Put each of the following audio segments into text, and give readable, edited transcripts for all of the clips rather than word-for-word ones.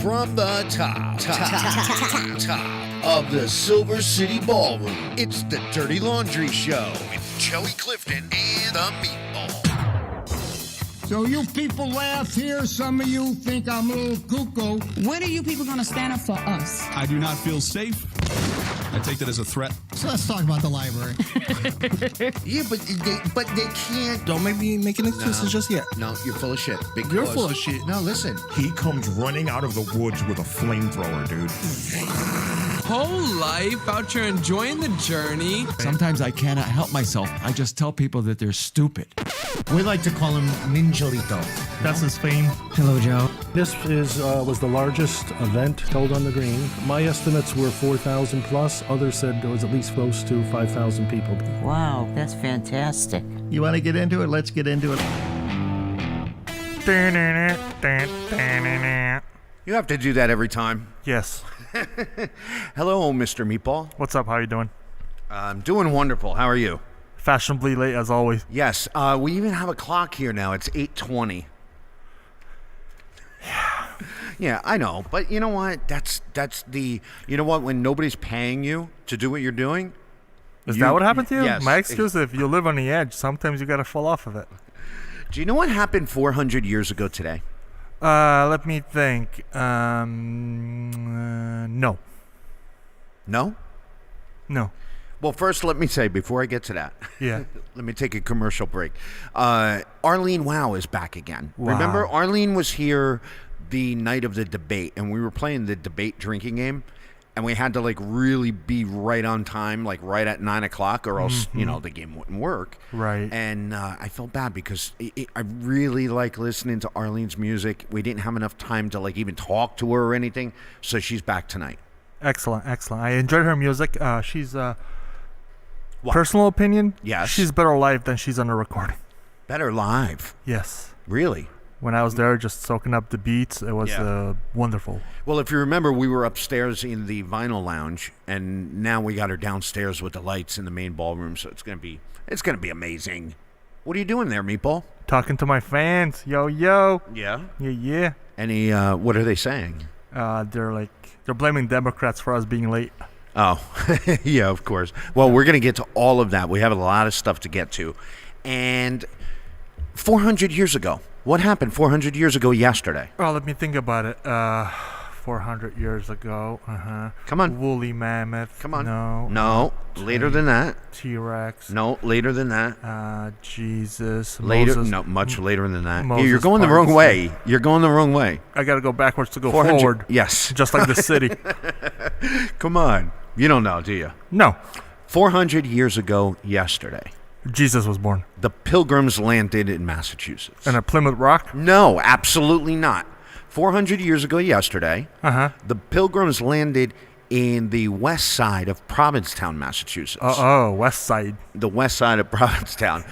From the top of the Silver City Ballroom, it's the Dirty Laundry Show with Joey Clifton and the Meatball. So you people laugh here. Some of you think I'm a little cuckoo. When are you people going to stand up for us? I do not feel safe. I take that as a threat. So let's talk about the library. Yeah, but they can't. Don't make me making excuses just yet. No, you're full of shit. You're full of shit. No, listen. He comes running out of the woods with a flamethrower, dude. Whole life out here enjoying the journey. Sometimes I cannot help myself. I just tell people that they're stupid. We like to call him Ninjalito. That's his fame. Hello, Joe. This was the largest event held on the green. My estimates were 4,000 plus. Others said there was at least close to 5,000 people. Wow, that's fantastic. You want to get into it? Let's get into it. You have to do that every time. Yes. Hello, Mr. Meatball. What's up? How you doing? I'm doing wonderful. How are you? Fashionably late as always. Yes. We even have a clock here now. It's 8:20. Yeah, I know. But you know what? That's the... You know what? When nobody's paying you to do what you're doing... Is that what happened to you? Yes. My excuse is if you live on the edge, sometimes you got to fall off of it. Do you know what happened 400 years ago today? Let me think. No. No? No. Well, first, let me say, before I get to that, Yeah. let me take a commercial break. Arlene Wow is back again. Wow. Remember, Arlene was here the night of the debate, and we were playing the debate drinking game, and we had to, like, really be right on time, like, right at 9 o'clock, or else, you know, the game wouldn't work. Right. And I felt bad because I really like listening to Arlene's music. We didn't have enough time to, like, even talk to her or anything, so she's back tonight. Excellent, excellent. I enjoyed her music. She's personal opinion. Yes. She's better live than she's on the recording. Better live. Yes. Really? When I was there, just soaking up the beats, it was wonderful. Well, if you remember, we were upstairs in the vinyl lounge, and now we got her downstairs with the lights in the main ballroom, so it's gonna be amazing. What are you doing there, Meatball? Talking to my fans. Yo, yo. Yeah. Yeah. Any? What are they saying? They're blaming Democrats for us being late. Oh, yeah, of course. Well, we're gonna get to all of that. We have a lot of stuff to get to, and 400 years ago. What happened 400 years ago yesterday? Well, let me think about it. 400 years ago. Come on. Woolly mammoth. Come on. No. Later than that. T-Rex. No, later than that. Jesus. Later. Moses. No, much later than that. Moses You're going the wrong way. You're going the wrong way. I got to go backwards to go 400 forward. Yes. Just like the city. Come on. You don't know, do you? No. 400 years ago yesterday, Jesus was born. the Pilgrims landed in Massachusetts. And a Plymouth Rock? No, absolutely not. 400 years ago yesterday, the Pilgrims landed in the west side of Provincetown, Massachusetts. West side. The west side of Provincetown.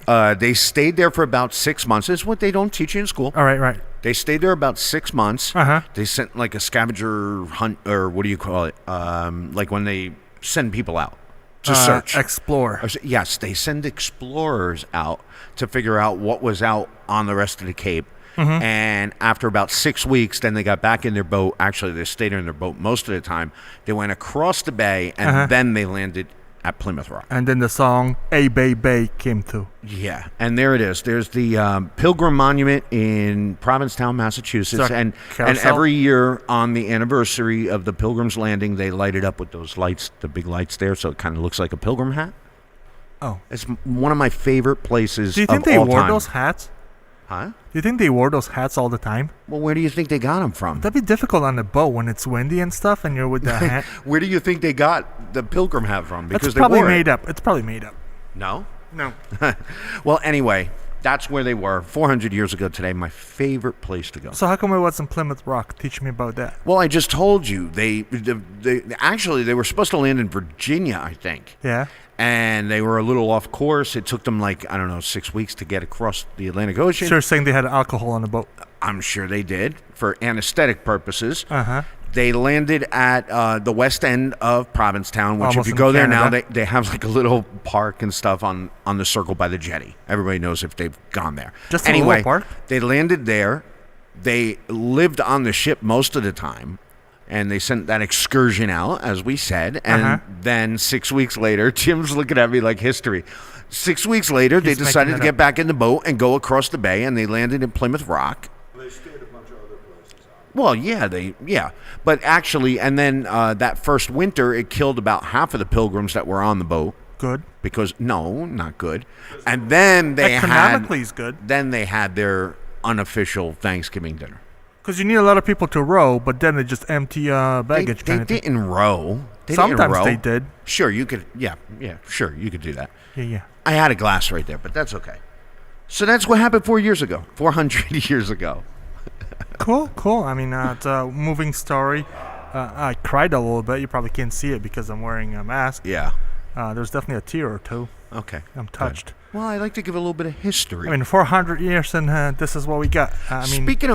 They stayed there for about 6 months. It's what they don't teach you in school. All right. They stayed there about 6 months. They sent like a scavenger hunt, or what do you call it? Like when they send people out to search. Explore. Yes, they send explorers out to figure out what was out on the rest of the Cape. And after about 6 weeks, then they got back in their boat. Actually, they stayed in their boat most of the time. They went across the bay, and then they landed at Plymouth Rock. And then the song "A Bay Bay" came to. Yeah, and there it is. There's the Pilgrim Monument in Provincetown, Massachusetts, and every year on the anniversary of the Pilgrim's Landing, they light it up with those lights, the big lights there, so it kind of looks like a pilgrim hat. Oh, it's one of my favorite places. Do you think they wore those hats? Huh? Do you think they wore those hats all the time? Well, where do you think they got them from? That'd be difficult on the boat when it's windy and stuff, and you're with the hat. Where do you think they got the pilgrim hat from? Because it's probably made up. It's probably made up. No? No. Well, anyway, that's where they were 400 years ago today. My favorite place to go. So how come it wasn't Plymouth Rock? Teach me about that. Well, I just told you. They were supposed to land in Virginia, I think. Yeah. And they were a little off course. It took them 6 weeks to get across the Atlantic Ocean. So you're saying they had alcohol on the boat? I'm sure they did for anesthetic purposes. They landed at the west end of Provincetown, which Almost if you go there now, Canada. they have like a little park and stuff on the circle by the jetty. Everybody knows if they've gone there. Just a little park? They landed there. They lived on the ship most of the time, and they sent that excursion out, as we said. And then 6 weeks later, Jim's looking at me like history. 6 weeks later, they decided to get back in the boat and go across the bay, and they landed in Plymouth Rock. They stayed a bunch of other places. Well, yeah. But actually, and then that first winter, it killed about half of the pilgrims that were on the boat. Good. Because, no, not good. And then they economically is good. Then they had their unofficial Thanksgiving dinner. Because you need a lot of people to row, but then they just empty baggage. They didn't row. Sometimes they did. Sure, you could. Yeah, sure, you could do that. Yeah. I had a glass right there, but that's okay. So that's what happened 4 years ago, 400 years ago. Cool. I mean, it's a moving story. I cried a little bit. You probably can't see it because I'm wearing a mask. Yeah. There's definitely a tear or two. Okay. I'm touched. Good. Well, I like to give a little bit of history. I mean, 400 years and this is what we got. Speaking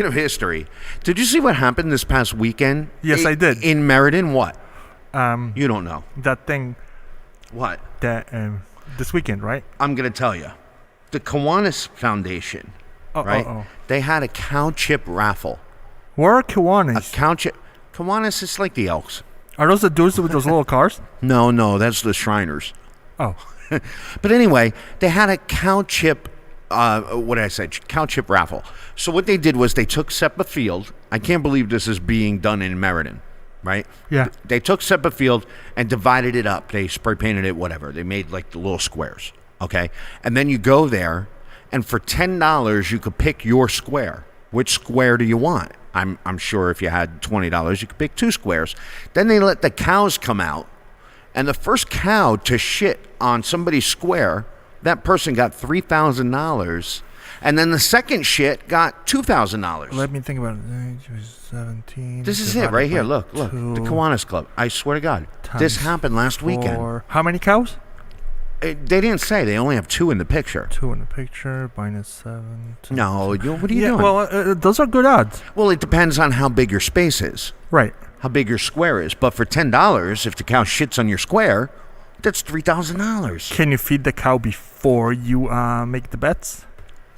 of history, did you see what happened this past weekend? Yes, I did. In Meriden, what? You don't know. That thing. What? That this weekend, right? I'm going to tell you. The Kiwanis Foundation, right? They had a cow chip raffle. Where are Kiwanis? A cow chip. Kiwanis is like the Elks. Are those the dudes with those little cars? No, that's the Shriners. Oh. But anyway, they had a cow chip, what did I say? Cow chip raffle. So what they did was they took Seppa Field. I can't believe this is being done in Meriden, right? Yeah. They took Seppa Field and divided it up. They spray painted it, whatever. They made like the little squares, okay? And then you go there, and for $10, you could pick your square. Which square do you want? I'm sure if you had $20, you could pick 2 squares. Then they let the cows come out, and the first cow to shit on somebody's square, that person got $3,000, and then the second shit got $2,000. Let me think about it. 17. This is it right here. Look, the Kiwanis Club. I swear to God, this happened last weekend. How many cows? They didn't say. They only have 2 in the picture. 2 in the picture, minus 7. No, what are you doing? Well, those are good odds. Well, it depends on how big your space is. Right. How big your square is. But for $10, if the cow shits on your square, that's $3,000. Can you feed the cow before you make the bets?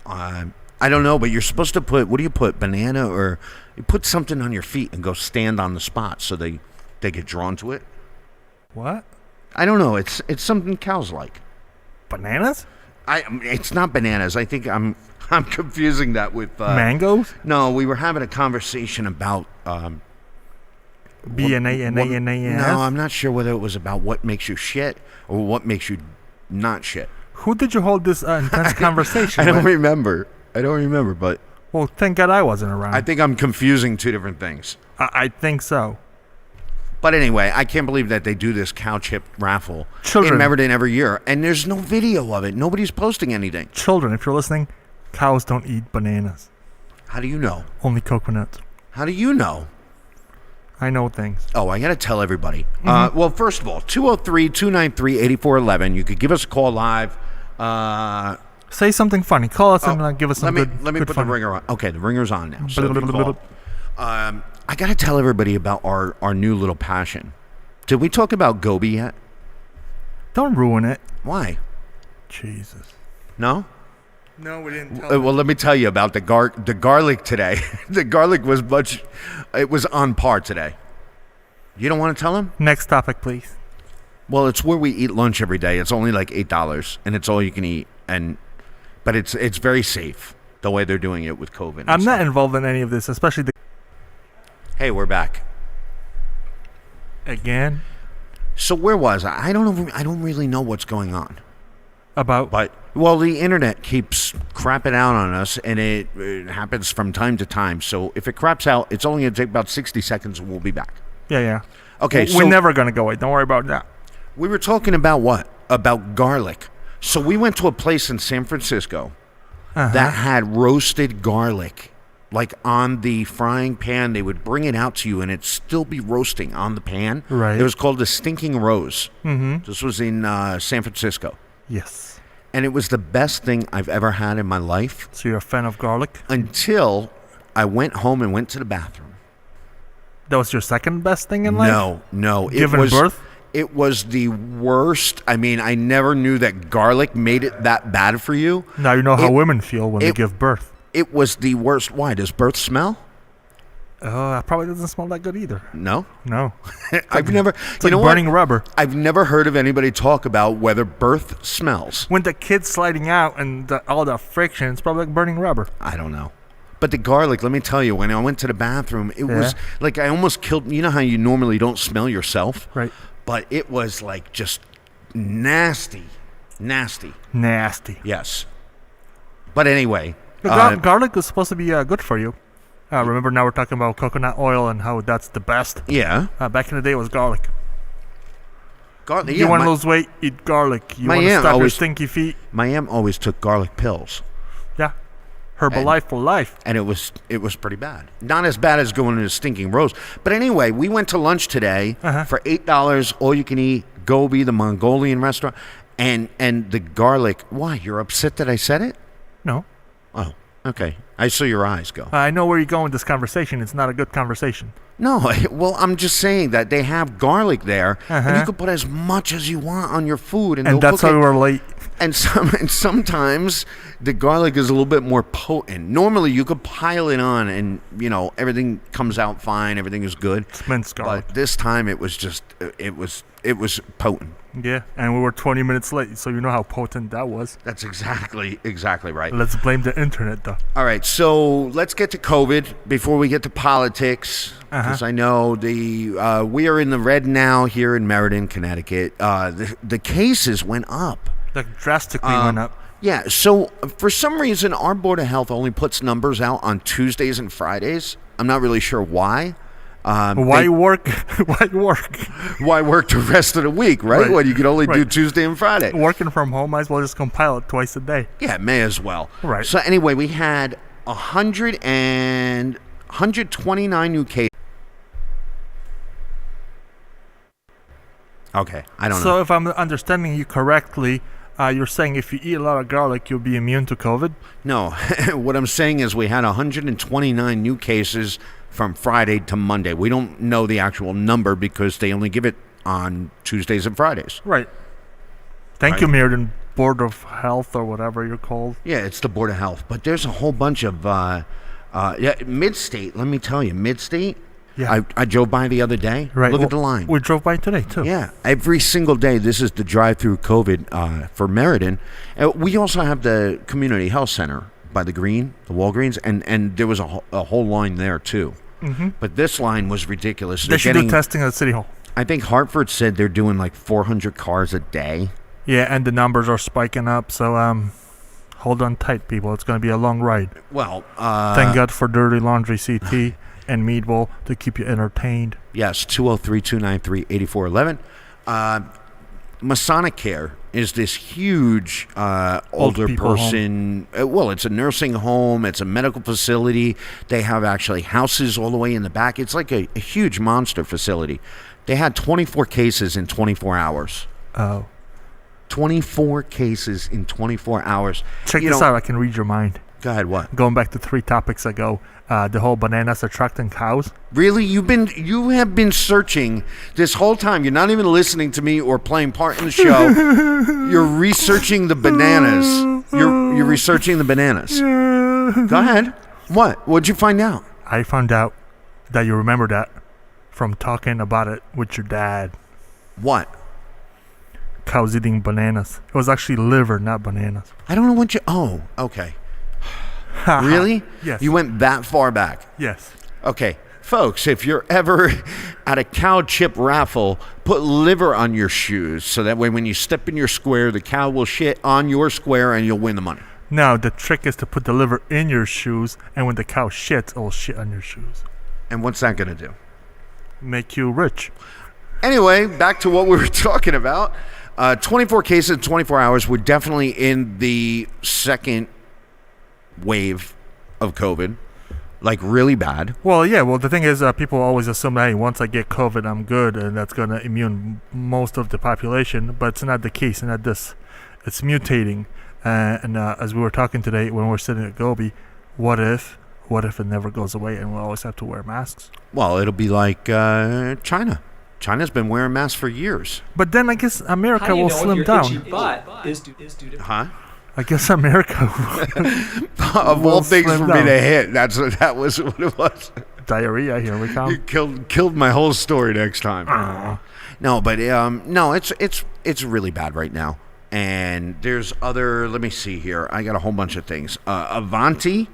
I don't know, but you're supposed to put, what do you put, banana, or you put something on your feet and go stand on the spot so they get drawn to it? What? I don't know. It's something cows like. Bananas? It's not bananas. I think I'm confusing that with mangoes. No, we were having a conversation about B-N-A-N-A-N-A-N. No, I'm not sure whether it was about what makes you shit or what makes you not shit. Who did you hold this intense conversation with? I don't with? remember, but well, thank God I wasn't around. I think I'm confusing 2 different things. I think so. But anyway, I can't believe that they do this cow chip raffle in Meriden every year, and there's no video of it. Nobody's posting anything. Children, if you're listening, cows don't eat bananas. How do you know? Only coconuts. How do you know? I know things. Oh, I got to tell everybody. Well, first of all, 203-293-8411. You could give us a call live. Say something funny. Call us and give us some good Let me put fun. the ringer on. Okay, the ringer's on now. So I got to tell everybody about our new little passion. Did we talk about Gobi yet? Don't ruin it. Why? Jesus. No? No, we didn't tell Well, let me tell you about the garlic today. The garlic was it was on par today. You don't want to tell him? Next topic, please. Well, it's where we eat lunch every day. It's only like $8, and it's all you can eat. But it's very safe, the way they're doing it with COVID. I'm not involved in any of this, especially the... Hey, we're back. Again? So where was I? I don't know. I don't really know what's going on. About? Well, the internet keeps crapping out on us, and it happens from time to time. So if it craps out, it's only going to take about 60 seconds, and we'll be back. Yeah. Okay, We're never going to go away. Don't worry about that. We were talking about what? About garlic. So we went to a place in San Francisco that had roasted garlic. Like on the frying pan, they would bring it out to you, and it'd still be roasting on the pan. Right. It was called the Stinking Rose. Mm-hmm. This was in San Francisco. Yes. And it was the best thing I've ever had in my life. So you're a fan of garlic? Until I went home and went to the bathroom. That was your second best thing in life? No. Given birth? It was the worst. I mean, I never knew that garlic made it that bad for you. Now you know how women feel when they give birth. It was the worst. Why? Does birth smell? It probably doesn't smell that good either. No. No. I've never. It's like burning rubber. I've never heard of anybody talk about whether birth smells. When the kid's sliding out and all the friction, it's probably like burning rubber. I don't know. But the garlic, let me tell you, when I went to the bathroom, it was like I almost killed. You know how you normally don't smell yourself? Right. But it was like just nasty. Nasty. Yes. But anyway. Garlic is supposed to be good for you. Remember, now we're talking about coconut oil and how that's the best. Yeah. Back in the day, it was garlic. Garlic. You want to lose weight? Eat garlic. You want to stop your stinky feet? My aunt always took garlic pills. Yeah. Herbalife for life. And it was pretty bad. Not as bad as going to the Stinking Rose. But anyway, we went to lunch today for $8, all you can eat, Gobi, the Mongolian restaurant, and the garlic. Why? You're upset that I said it? No. Oh, okay. I saw your eyes go. I know where you're going with this conversation. It's not a good conversation. No, well, I'm just saying that they have garlic there, and you can put as much as you want on your food. And that's why we're late. And sometimes the garlic is a little bit more potent. Normally, you could pile it on, and everything comes out fine. Everything is good. It's minced garlic. But this time, it was just it was potent. Yeah, and we were 20 minutes late, so you know how potent that was. That's exactly right. Let's blame the internet, though. All right, so let's get to COVID before we get to politics, because I know we are in the red now here in Meriden, Connecticut. The cases went up. Like drastically went up. Yeah, so for some reason, our Board of Health only puts numbers out on Tuesdays and Fridays. I'm not really sure why. Why work? Why work? Why work the rest of the week, right? When you can only do Tuesday and Friday. Working from home, might as well just compile it twice a day. Yeah, may as well. Right. So anyway, we had 129 new cases. Okay, I don't know. So if I'm understanding you correctly, you're saying if you eat a lot of garlic, you'll be immune to COVID? No. What I'm saying is we had 129 new cases from Friday to Monday. We don't know the actual number because they only give it on Tuesdays and Fridays. Right. Thank you, Meriden Board of Health or whatever you're called. Yeah, it's the Board of Health. But there's a whole bunch of, Mid-State, let me tell you, Mid-State, yeah. I drove by the other day. Right. Look at the line. We drove by today, too. Yeah. Every single day, this is the drive-through COVID for Meriden. We also have the Community Health Center by the Green, the Walgreens, and there was a whole line there, too. Mm-hmm. But this line was ridiculous. They should do testing at City Hall. I think Hartford said they're doing like 400 cars a day. Yeah, and the numbers are spiking up, so hold on tight, people. It's going to be a long ride. Well, thank God for Dirty Laundry CT and Meadville to keep you entertained. Yes, 203-293-8411. Masonic Care is this huge older person. Well, it's a nursing home. It's a medical facility. They have actually houses all the way in the back. It's like a huge monster facility. They had 24 cases in 24 hours. Oh. 24 cases in 24 hours. Check this out. I can read your mind. Go ahead, what? Going back to 3 topics ago, the whole bananas attracting cows. Really? You have been searching this whole time. You're not even listening to me or playing part in the show. You're researching the bananas. You're researching the bananas. Go ahead. What? What'd you find out? I found out that you remember that from talking about it with your dad. What? Cows eating bananas. It was actually liver, not bananas. I don't know what you... Oh, okay. Really? Yes. You went that far back? Yes. Okay. Folks, if you're ever at a cow chip raffle, put liver on your shoes so that way when you step in your square, the cow will shit on your square and you'll win the money. No, the trick is to put the liver in your shoes, and when the cow shits, it'll shit on your shoes. And what's that going to do? Make you rich. Anyway, back to what we were talking about. 24 cases in 24 hours. We're definitely in the second wave of COVID, like really bad. Well, yeah. Well, the thing is, people always assume that, hey, once I get COVID, I'm good, and that's going to immune most of the population. But it's not the case, and this, it's mutating. And as we were talking today when we were sitting at Gobi, what if it never goes away and we'll always have to wear masks? Well, it'll be like China. China's been wearing masks for years. But then I guess America will slim down. Huh? I guess America. Of all things for me to hit, that was what it was. Diarrhea. Here we You come. killed my whole story next time. No, but no, it's really bad right now. And there's other. Let me see here. I got a whole bunch of things. Avanti.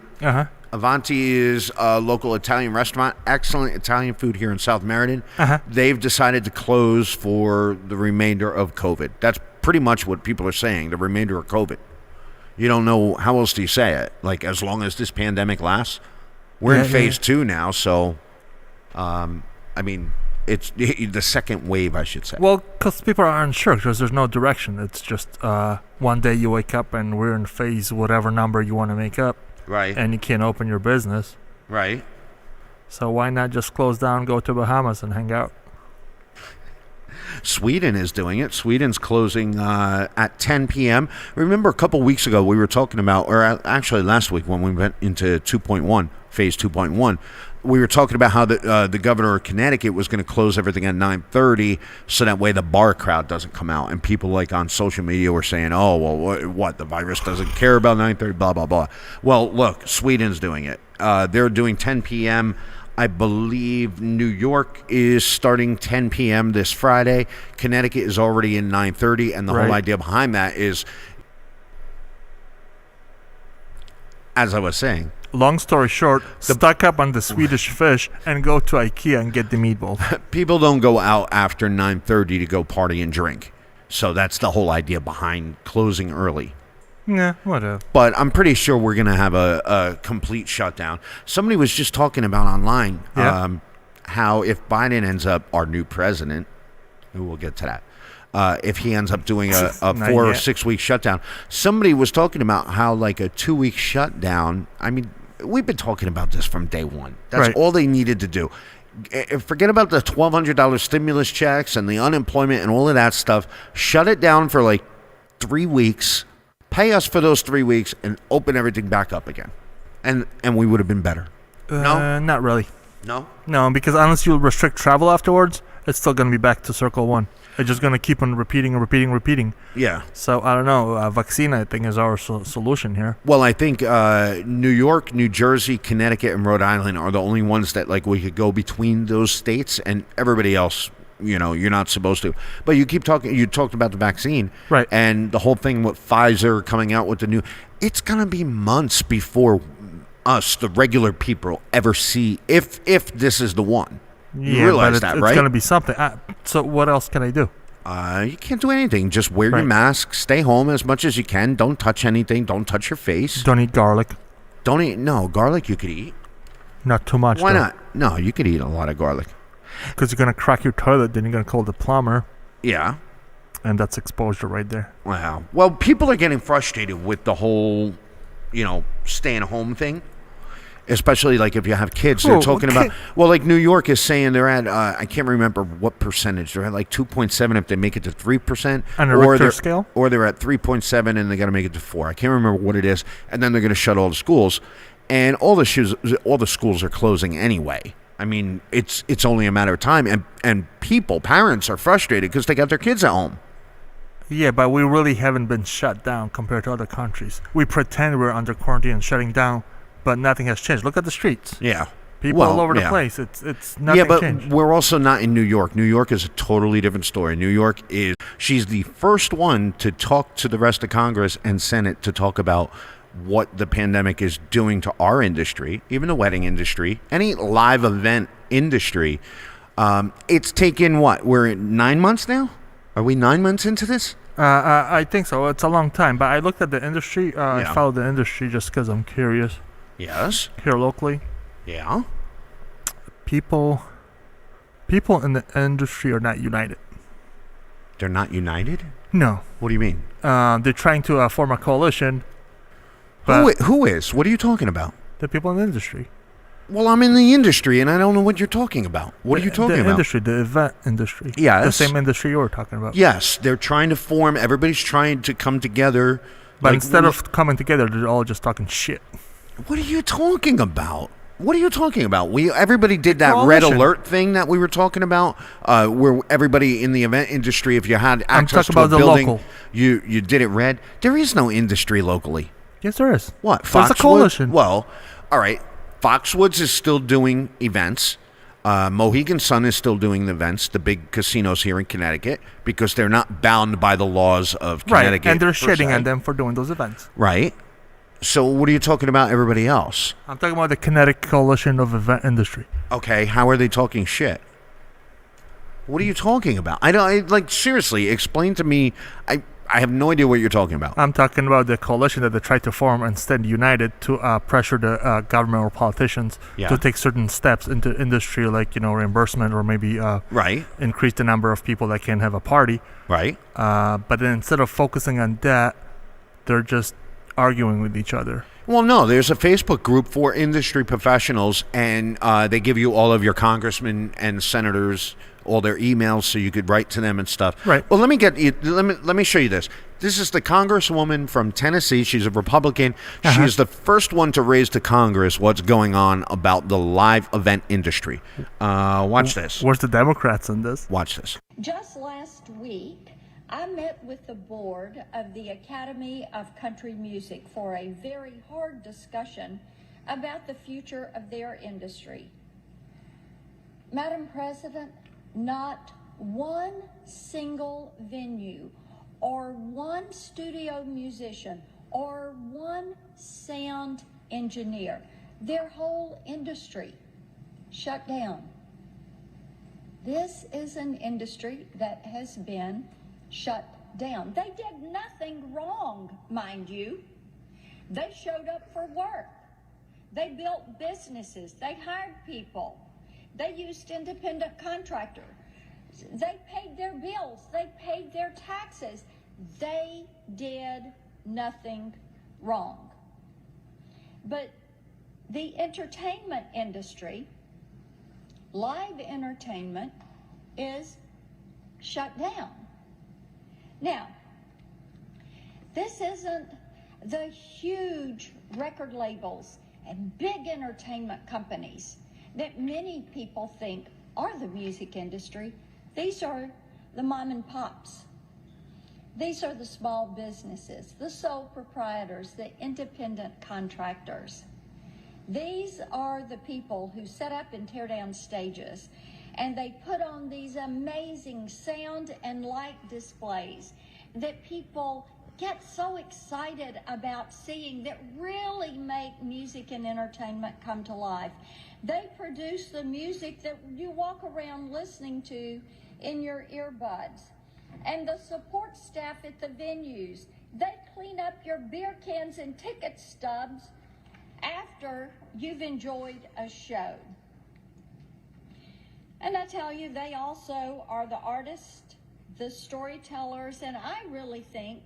Avanti is a local Italian restaurant. Excellent Italian food here in South Meriden. They've decided to close for the remainder of COVID. That's pretty much what people are saying. The remainder of COVID. You don't know how else do you say it? Like as long as this pandemic lasts. We're in phase 2 now, so I mean. It's the second wave, I should say. Well, because people are unsure because there's no direction. It's just one day you wake up and we're in phase whatever number you want to make up. Right. And you can't open your business. Right. So why not just close down, go to Bahamas and hang out? Sweden is doing it. Sweden's closing at 10 p.m. Remember a couple weeks ago we were talking about, or actually last week when we went into 2.1, phase 2.1, we were talking about how the governor of Connecticut was going to close everything at 9:30 so that way the bar crowd doesn't come out. And people like on social media were saying, oh, well, what the virus doesn't care about 9:30, blah, blah, blah. Well, look, Sweden's doing it. They're doing 10 p.m. I believe New York is starting 10 p.m. this Friday. Connecticut is already in 9:30. And the whole idea behind that is, as I was saying, long story short, stock up on the Swedish fish and go to IKEA and get the meatballs. People don't go out after 9:30 to go party and drink. So that's the whole idea behind closing early. Yeah, whatever. But I'm pretty sure we're going to have a complete shutdown. Somebody was just talking about online how if Biden ends up our new president, we'll get to that, if he ends up doing a 4 or 6 week shutdown. Somebody was talking about how like a 2 week shutdown, I mean, we've been talking about this from day one. That's all they needed to do. Forget about the $1,200 stimulus checks and the unemployment and all of that stuff. Shut it down for like 3 weeks, pay us for those 3 weeks, and open everything back up again. And we would have been better. No? Not really. No? No, because unless you restrict travel afterwards, it's still going to be back to circle one. It's just going to keep on repeating. Yeah. So, I don't know. Vaccine, I think, is our solution here. Well, I think New York, New Jersey, Connecticut, and Rhode Island are the only ones that, like, we could go between those states, and everybody else, you know, you're not supposed to. But you keep talking, you talked about the vaccine. Right. And the whole thing with Pfizer coming out with the new, it's going to be months before us, the regular people, ever see if this is the one. You realize that, right? It's going to be something. So what else can I do? You can't do anything. Just wear your mask. Stay home as much as you can. Don't touch anything. Don't touch your face. Don't eat garlic. Don't eat. No, garlic you could eat. Not too much. Why not? No, you could eat a lot of garlic. Because you're going to crack your toilet. Then you're going to call the plumber. Yeah. And that's exposure right there. Wow. Well, people are getting frustrated with the whole, you know, staying home thing. Especially like if you have kids, they're talking about. Well, like New York is saying they're at. I can't remember what percentage. They're at like 2.7 if they make it to 3%, on a Richter scale, or they're at 3.7 and they got to make it to 4. I can't remember what it is, and then they're going to shut all the schools, and all the schools are closing anyway. I mean, it's only a matter of time, and parents are frustrated because they got their kids at home. Yeah, but we really haven't been shut down compared to other countries. We pretend we're under quarantine and shutting down. But nothing has changed. Look at the streets. Yeah. People all over the place. It's nothing changed. Yeah, but we're also not in New York. New York is a totally different story. New York she's the first one to talk to the rest of Congress and Senate to talk about what the pandemic is doing to our industry, even the wedding industry, any live event industry. It's taken what? We're at 9 months now? Are we 9 months into this? I think so. It's a long time. But I looked at the industry. I followed the industry just because I'm curious. Yes. Here locally. Yeah. People in the industry are not united. They're not united? No. What do you mean? They're trying to form a coalition. But who is? What are you talking about? The people in the industry. Well, I'm in the industry, and I don't know what you're talking about. What are you talking about? The industry, the event industry. Yes. The same industry you were talking about. Yes. They're trying to form, everybody's trying to come together. But instead of coming together, they're all just talking shit. What are you talking about? What are you talking about? Everybody did that red Coalition. alert thing that we were talking about, where everybody in the event industry, if you had access talking to a about the building, local. you did it red. There is no industry locally. Yes, there is. What? There's a coalition. Well, all right. Foxwoods is still doing events. Mohegan Sun is still doing the events, the big casinos here in Connecticut, because they're not bound by the laws of Connecticut. Right, and they're per shitting se. on them for doing those events. Right. So what are you talking about everybody else? I'm talking about the Connecticut Coalition of Event Industry. Okay, how are they talking shit? What are you talking about? Seriously, explain to me. I have no idea what you're talking about. I'm talking about the coalition that they tried to form and stand united to pressure the government or politicians to take certain steps into industry, like reimbursement or maybe increase the number of people that can have a party. Right. But then instead of focusing on that, they're just arguing with each other. Well, no, there's a Facebook group for industry professionals, and they give you all of your congressmen and senators, all their emails, so you could write to them and stuff. Right. Well, let me show you this. This is the congresswoman from Tennessee. She's a Republican. She is the first one to raise to Congress what's going on about the live event industry. Watch this. Where's the Democrats in this? Watch this. Just last week, I met with the board of the Academy of Country Music for a very hard discussion about the future of their industry. Madam President, not one single venue or one studio musician or one sound engineer, their whole industry shut down. This is an industry that has been shut down. They did nothing wrong, mind you. They showed up for work. They built businesses. They hired people. They used independent contractors. They paid their bills. They paid their taxes. They did nothing wrong. But the entertainment industry, live entertainment, is shut down. Now, this isn't the huge record labels and big entertainment companies that many people think are the music industry. These are the mom and pops. These are the small businesses, the sole proprietors, the independent contractors. These are the people who set up and tear down stages, and they put on these amazing sound and light displays that people get so excited about seeing, that really make music and entertainment come to life. They produce the music that you walk around listening to in your earbuds. And the support staff at the venues, they clean up your beer cans and ticket stubs after you've enjoyed a show. And I tell you, they also are the artists, the storytellers, and I really think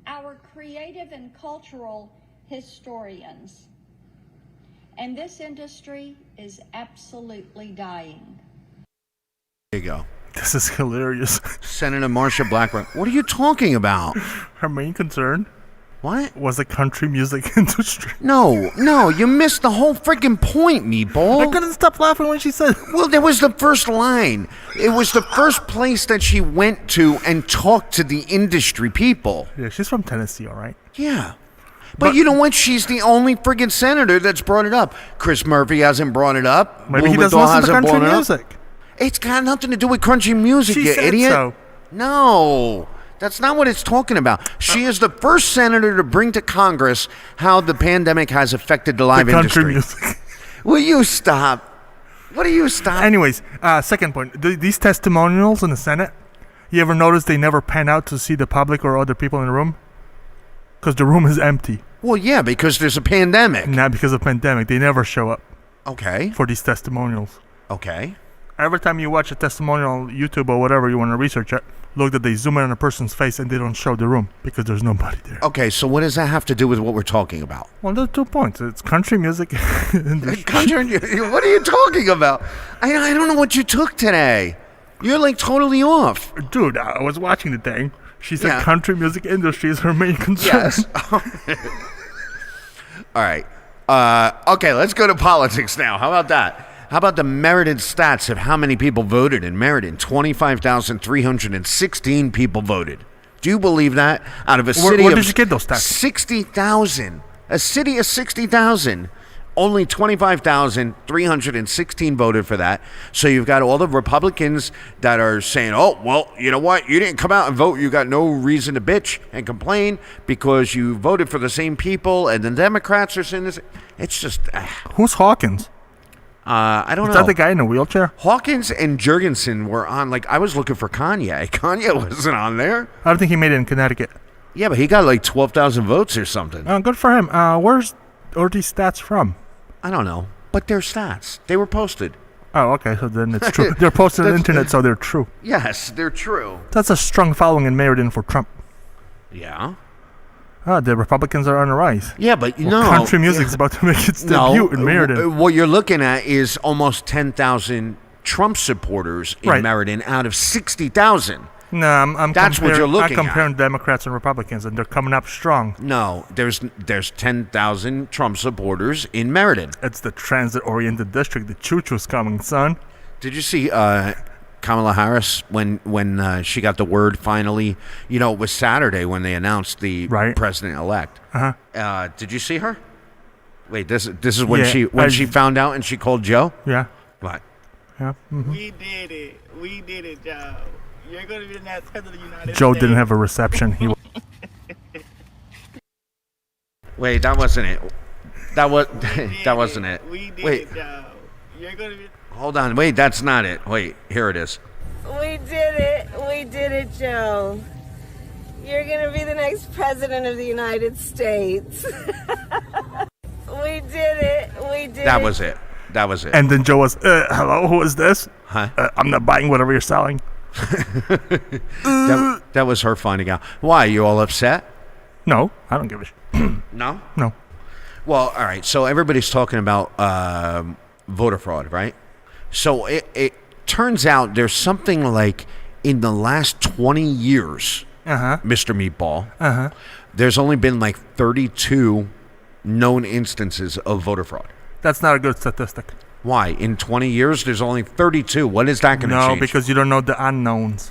our creative and cultural historians. And this industry is absolutely dying. There you go. This is hilarious. Senator Marsha Blackburn. What are you talking about? Her main concern What? was the country music industry. No, you missed the whole freaking point, meatball. I couldn't stop laughing when she said, Well, there was the first line. It was the first place that she went to and talked to the industry people. yeah, she's from Tennessee, all right? Yeah. But you know what? She's the only friggin' senator that's brought it up. Chris Murphy hasn't brought it up. Maybe he doesn't Blumenthal listen to hasn't country brought it up. music. It's got nothing to do with country music, She you said idiot. so. No, that's not what it's talking about. She is the first senator to bring to Congress how the pandemic has affected the live The country industry. music. Will you stop? What do you stop? Anyways, second point. These testimonials in the Senate, you ever notice they never pan out to see the public or other people in the room? Because the room is empty. Well, yeah, because there's a pandemic. Not because of pandemic. They never show up Okay. for these testimonials. Okay. Every time you watch a testimonial on YouTube or whatever you want to research it, look that they zoom in on a person's face and they don't show the room because there's nobody there. Okay, so what does that have to do with what we're talking about? Well, there's 2 points. It's country music. Country, what are you talking about? I don't know what you took today. You're like totally off. Dude, I was watching the thing. She said Yeah. country music industry is her main concern. Yes. All right. Okay, let's go to politics now. How about that? How about the Meriden stats of how many people voted in Meriden? 25,316 people voted. Do you believe that? Out of a city where of did you get those stats? 60,000. A city of 60,000. Only 25,316 voted for that. So you've got all the Republicans that are saying, oh, well, you know what? You didn't come out and vote. You got no reason to bitch and complain because you voted for the same people. And the Democrats are saying this. It's just... Who's Hawkins? I don't know. Is that the guy in a wheelchair? Hawkins and Jurgensen were on, like, I was looking for Kanye. Kanye wasn't on there. I don't think he made it in Connecticut. Yeah, but he got like 12,000 votes or something. Good for him. Where are these stats from? I don't know, but they're stats. They were posted. Oh, okay, so then it's true. They're posted on the internet, so they're true. Yes, they're true. That's a strong following in Meriden for Trump. Yeah. The Republicans are on the rise. Yeah, but country music's about to make its debut in Meriden. What you're looking at is almost 10,000 Trump supporters in Meriden out of 60,000. No, I'm That's what you're looking I'm comparing Democrats and Republicans, and they're coming up strong. No, there's 10,000 Trump supporters in Meriden. It's the transit-oriented district. The choo-choo's coming, son. Did you see Kamala Harris when she got the word finally? You know, it was Saturday when they announced the president-elect. Did you see her? Wait, this is when she found out and she called Joe? Yeah. What? Yeah. Mm-hmm. We did it, Joe. You're going to be the next president of the United States. Joe didn't have a reception. Wait, that wasn't it. That wasn't it. We did Wait. it, Joe. You're going to be... Hold on. Wait, that's not it. Wait, here it is. We did it, Joe. You're going to be the next president of the United States. We did it. That was it. That was it. And then Joe was, hello, who is this? Huh? I'm not buying whatever you're selling. that was her finding out. Why? You all upset? No, I don't give a shit. No? No. Well, all right. So everybody's talking about voter fraud, right? So it turns out there's something like in the last 20 years, Mr. Meatball, there's only been like 32 known instances of voter fraud. That's not a good statistic. Why? In 20 years, there's only 32. What is that going to change? No, because you don't know the unknowns.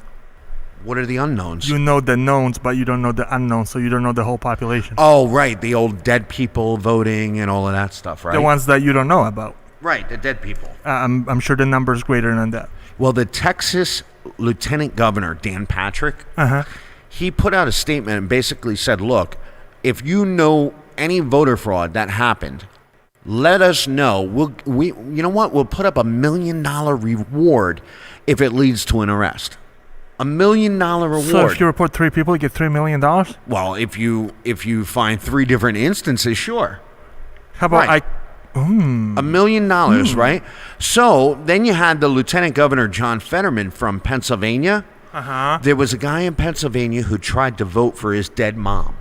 What are the unknowns? You know the knowns, but you don't know the unknowns, so you don't know the whole population. Oh, right. The old dead people voting and all of that stuff, right? The ones that you don't know about. Right, the dead people. I'm sure the number is greater than that. Well, the Texas Lieutenant Governor, Dan Patrick, he put out a statement and basically said, look, if you know any voter fraud that happened, let us know. You know what? We'll put up $1 million reward if it leads to an arrest. $1 million reward. So if you report 3 people, you get $3 million? Well, if you find 3 different instances, sure. How about $1 million, right? So then you had the Lieutenant Governor John Fetterman from Pennsylvania. There was a guy in Pennsylvania who tried to vote for his dead mom,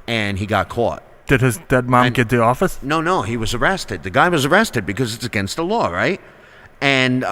and he got caught. Did his dead mom get the office? No, he was arrested. The guy was arrested because it's against the law, right? And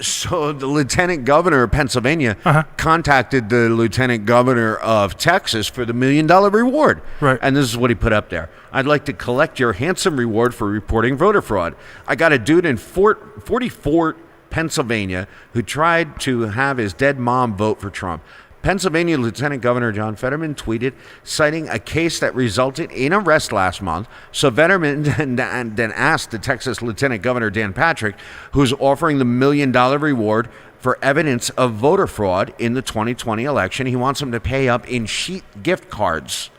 so the lieutenant governor of Pennsylvania contacted the lieutenant governor of Texas for the $1 million reward. Right. And this is what he put up there. I'd like to collect your handsome reward for reporting voter fraud. I got a dude in 44, Pennsylvania, who tried to have his dead mom vote for Trump. Pennsylvania Lieutenant Governor John Fetterman tweeted, citing a case that resulted in arrest last month. So Fetterman then asked the Texas Lieutenant Governor Dan Patrick, who's offering the $1 million reward for evidence of voter fraud in the 2020 election. He wants him to pay up in Sheet gift cards.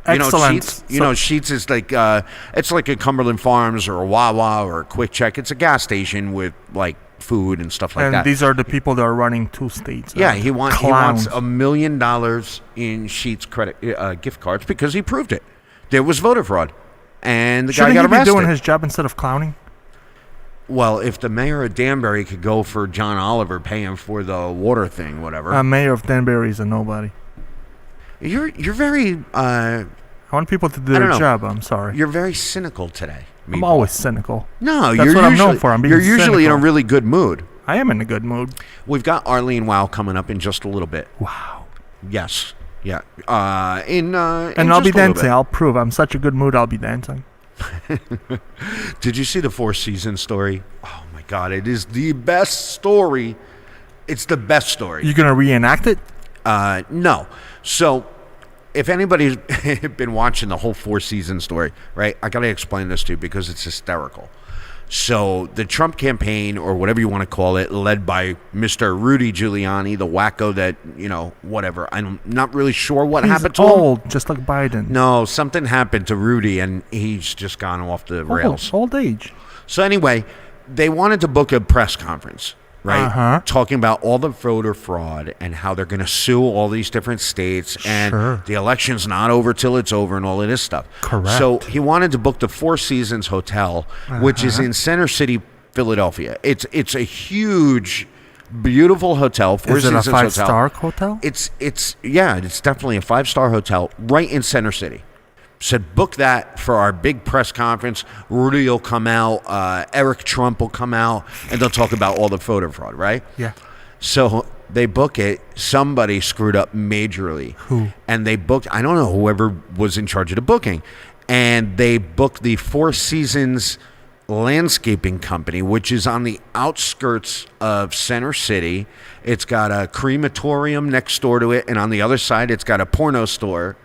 Excellent. You know, Sheets is like it's like a Cumberland Farms or a Wawa or a Quick Check. It's a gas station with like food and stuff like that. And these are the people that are running 2 states. Yeah, he wants $1 million in Sheets credit gift cards because he proved it. There was voter fraud, and the guy got arrested. Shouldn't he be doing his job instead of clowning? Well, if the mayor of Danbury could go for John Oliver paying for the water thing, whatever. Mayor of Danbury is a nobody. You're very. I want people to do their job. I'm sorry. You're very cynical today. I'm always cynical. No, that's what I'm known for. I'm being You're usually cynical. in a really good mood. I am in a good mood. We've got Arlene Wow coming up in just a little bit. Wow. Yes. Yeah. And I'll be dancing. I'll prove I'm such a good mood. I'll be dancing. Did you see the Four Seasons story? Oh my God, it is the best story. It's the best story. You gonna reenact it? No. So, if anybody's been watching the whole Four Seasons story, right? I gotta explain this to you because it's hysterical. So the Trump campaign, or whatever you want to call it, led by Mr. Rudy Giuliani, the wacko that, whatever. I'm not really sure what happened to him. He's old, just like Biden. No, something happened to Rudy, and he's just gone off the rails. Old age. So anyway, they wanted to book a press conference, right? Talking about all the voter fraud and how they're going to sue all these different states, and the election's not over till it's over, and all of this stuff. Correct. So he wanted to book the Four Seasons Hotel, which is in Center City, Philadelphia. It's a huge, beautiful hotel. Four Is it Seasons a 5-star hotel? It's definitely a 5-star hotel right in Center City. Said book that for our big press conference. Rudy will come out, Eric Trump will come out, and they'll talk about all the voter fraud, right? Yeah. So they book it. Somebody screwed up majorly. Who? And they booked, I don't know, whoever was in charge of the booking. And they booked the Four Seasons Landscaping Company, which is on the outskirts of Center City. It's got a crematorium next door to it, and on the other side, it's got a porno store.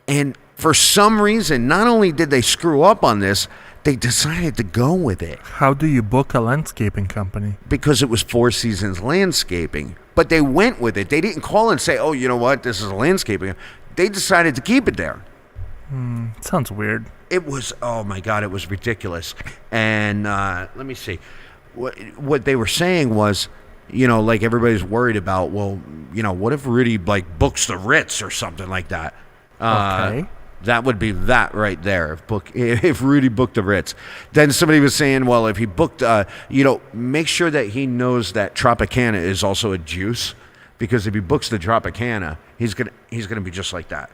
And for some reason, not only did they screw up on this, they decided to go with it. How do you book a landscaping company? Because it was Four Seasons Landscaping. But they went with it. They didn't call and say, oh, you know what, this is a landscaping. They decided to keep it there. Sounds weird. It was, oh my God, it was ridiculous. And let me see. What they were saying was, like everybody's worried about, well, what if Rudy books the Ritz or something like that? Okay. That would be that right there. If Rudy booked the Ritz, then somebody was saying, well, if he booked, make sure that he knows that Tropicana is also a juice, because if he books the Tropicana, he's gonna be just like that.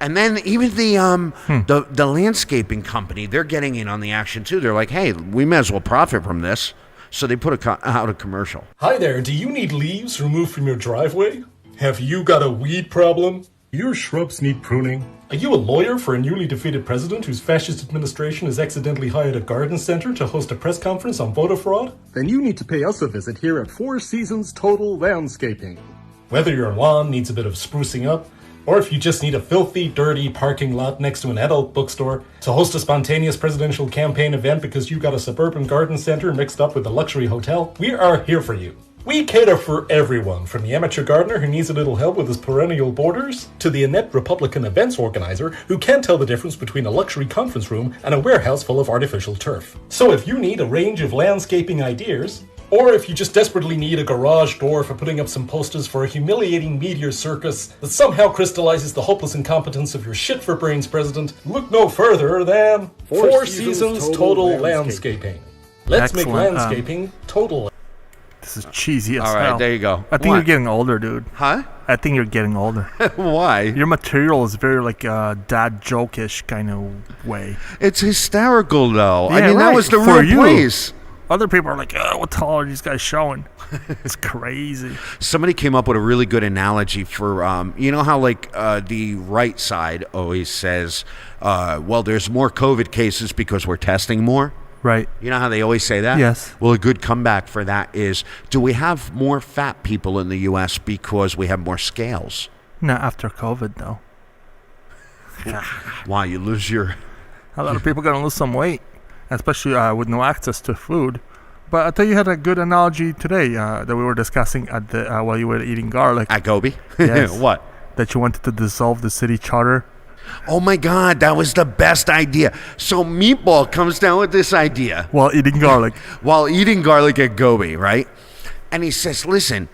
And then even the landscaping company, they're getting in on the action too. They're like, hey, we may as well profit from this. So they put out a commercial. Hi there. Do you need leaves removed from your driveway? Have you got a weed problem? Your shrubs need pruning. Are you a lawyer for a newly defeated president whose fascist administration has accidentally hired a garden center to host a press conference on voter fraud? Then you need to pay us a visit here at Four Seasons Total Landscaping. Whether your lawn needs a bit of sprucing up, or if you just need a filthy, dirty parking lot next to an adult bookstore to host a spontaneous presidential campaign event because you got a suburban garden center mixed up with a luxury hotel, we are here for you. We cater for everyone, from the amateur gardener who needs a little help with his perennial borders, to the inept Republican events organizer who can't tell the difference between a luxury conference room and a warehouse full of artificial turf. So if you need a range of landscaping ideas, or if you just desperately need a garage door for putting up some posters for a humiliating meteor circus that somehow crystallizes the hopeless incompetence of your shit-for-brains president, look no further than Four Seasons Total Landscaping. Let's make landscaping total. This is cheesy as All right, hell. there you go. I think you're getting older, dude. Huh? I think you're getting older. Why? Your material is very dad joke-ish kind of way. It's hysterical, though. Yeah, I mean, that was the For real place. Other people are like, oh, what the hell are these guys showing? It's crazy. Somebody came up with a really good analogy for, you know how the right side always says, well, there's more COVID cases because we're testing more? Right. You know how they always say that? Yes. Well, a good comeback for that is, do we have more fat people in the U.S. because we have more scales? Not after COVID, though. Why, you lose your... A lot of people going to lose some weight, especially with no access to food. But I thought you had a good analogy today that we were discussing at the while you were eating garlic. At Gobi? Yes. What? That you wanted to dissolve the city charter. Oh my God, that was the best idea. So Meatball comes down with this idea. While eating garlic. While eating garlic at Gobi, right? And he says, listen,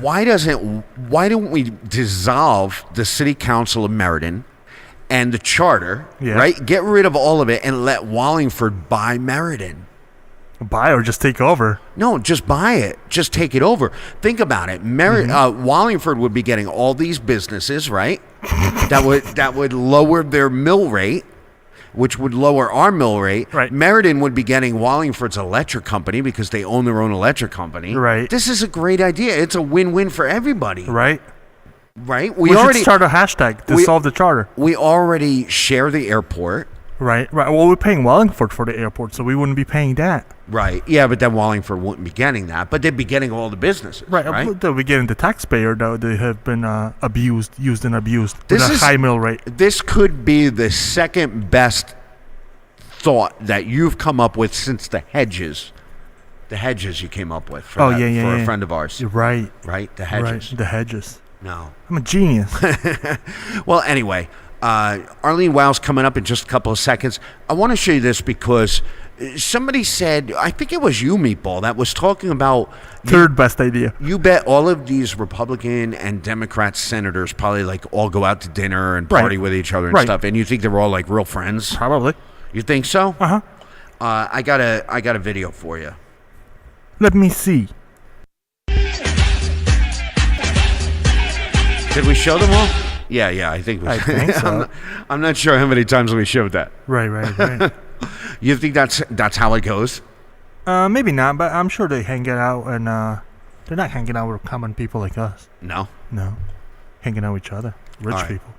why don't we dissolve the city council of Meriden and the charter, right? Get rid of all of it and let Wallingford buy Meriden. Buy or just take over? No, just buy it. Just take it over. Think about it. Wallingford would be getting all these businesses, right? that would lower their mill rate, which would lower our mill rate. Right. Meriden would be getting Wallingford's electric company because they own their own electric company. Right. This is a great idea. It's a win-win for everybody. Right. Right? We should start a hashtag to solve the charter. We already share the airport. Right. Well, we're paying Wallingford for the airport, so we wouldn't be paying that. Right. Yeah, but then Wallingford wouldn't be getting that, but they'd be getting all the businesses. Right. They'll be getting the taxpayer, though. They have been used and abused with a high mill rate. This could be the second best thought that you've come up with since the hedges. The hedges you came up with for a friend of ours. You're right. Right? The hedges. Right. The hedges. No. I'm a genius. Well, anyway, Arlene Wow's coming up in just a couple of seconds. I want to show you this because somebody said, I think it was you, Meatball, that was talking about... Third best idea. You bet all of these Republican and Democrat senators probably like all go out to dinner and party with each other and stuff, and you think they're all like real friends? Probably. You think so? Uh-huh. I got a video for you. Let me see. Did we show them all? Yeah, I think we I think so. I'm not sure how many times we showed that. Right. You think that's how it goes? Maybe not, but I'm sure they hang out and they're not hanging out with common people like us. No? No. Hanging out with each other. Rich people.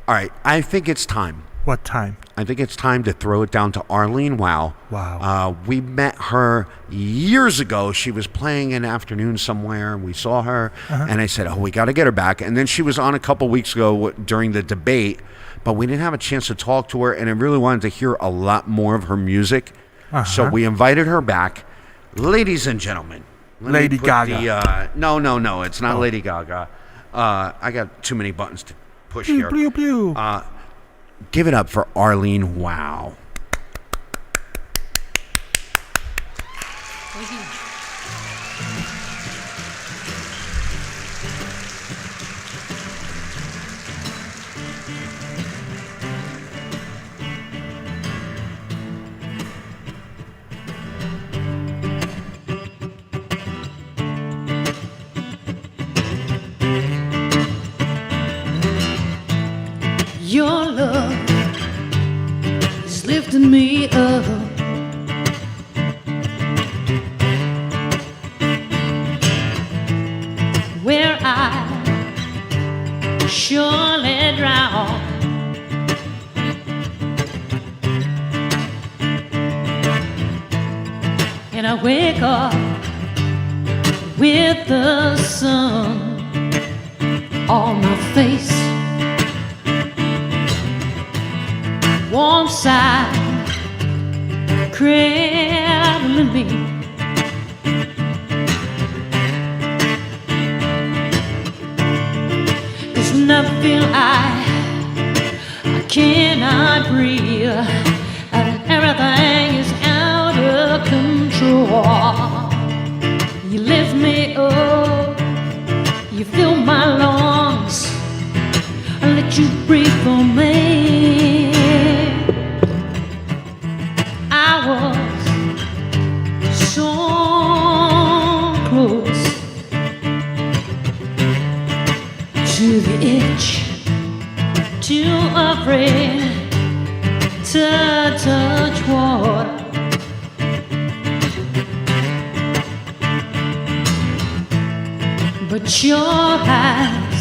All right, I think it's time. What time? I think it's time to throw it down to Arlene Wow. Wow. We met her years ago. She was playing an afternoon somewhere, and we saw her, and I said, we got to get her back. And then she was on a couple weeks ago during the debate, but we didn't have a chance to talk to her, and I really wanted to hear a lot more of her music. So we invited her back. Ladies and gentlemen. Lady Gaga. No, it's not Lady Gaga. I got too many buttons to push here. Pew, pew. Give it up for Arlene Wow. Your love is lifting me up. Where I surely drown. And I wake up with the sun on my face. Warm side cradling me. Cause when I feel I cannot breathe and everything is out of control, you lift me up, you fill my lungs, I let you breathe for me. I was so close to the edge, too afraid to touch water. But your eyes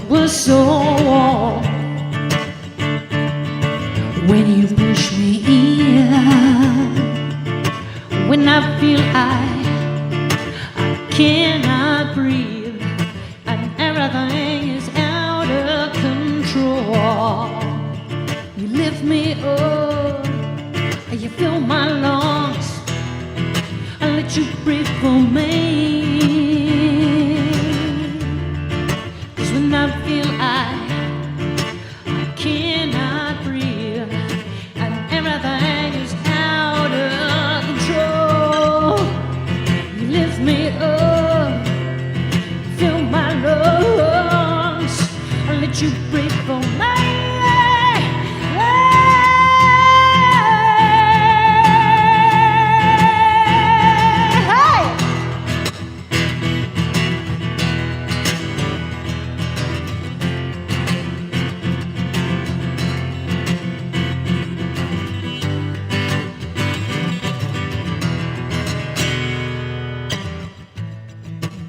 were so warm when you push me in. When I feel I cannot breathe and everything is out of control, you lift me up, you fill my lungs, I let you breathe for me. Cause when I feel I cannot breathe and everything is out of control, you lift me up, fill my lungs, I let you breathe for me.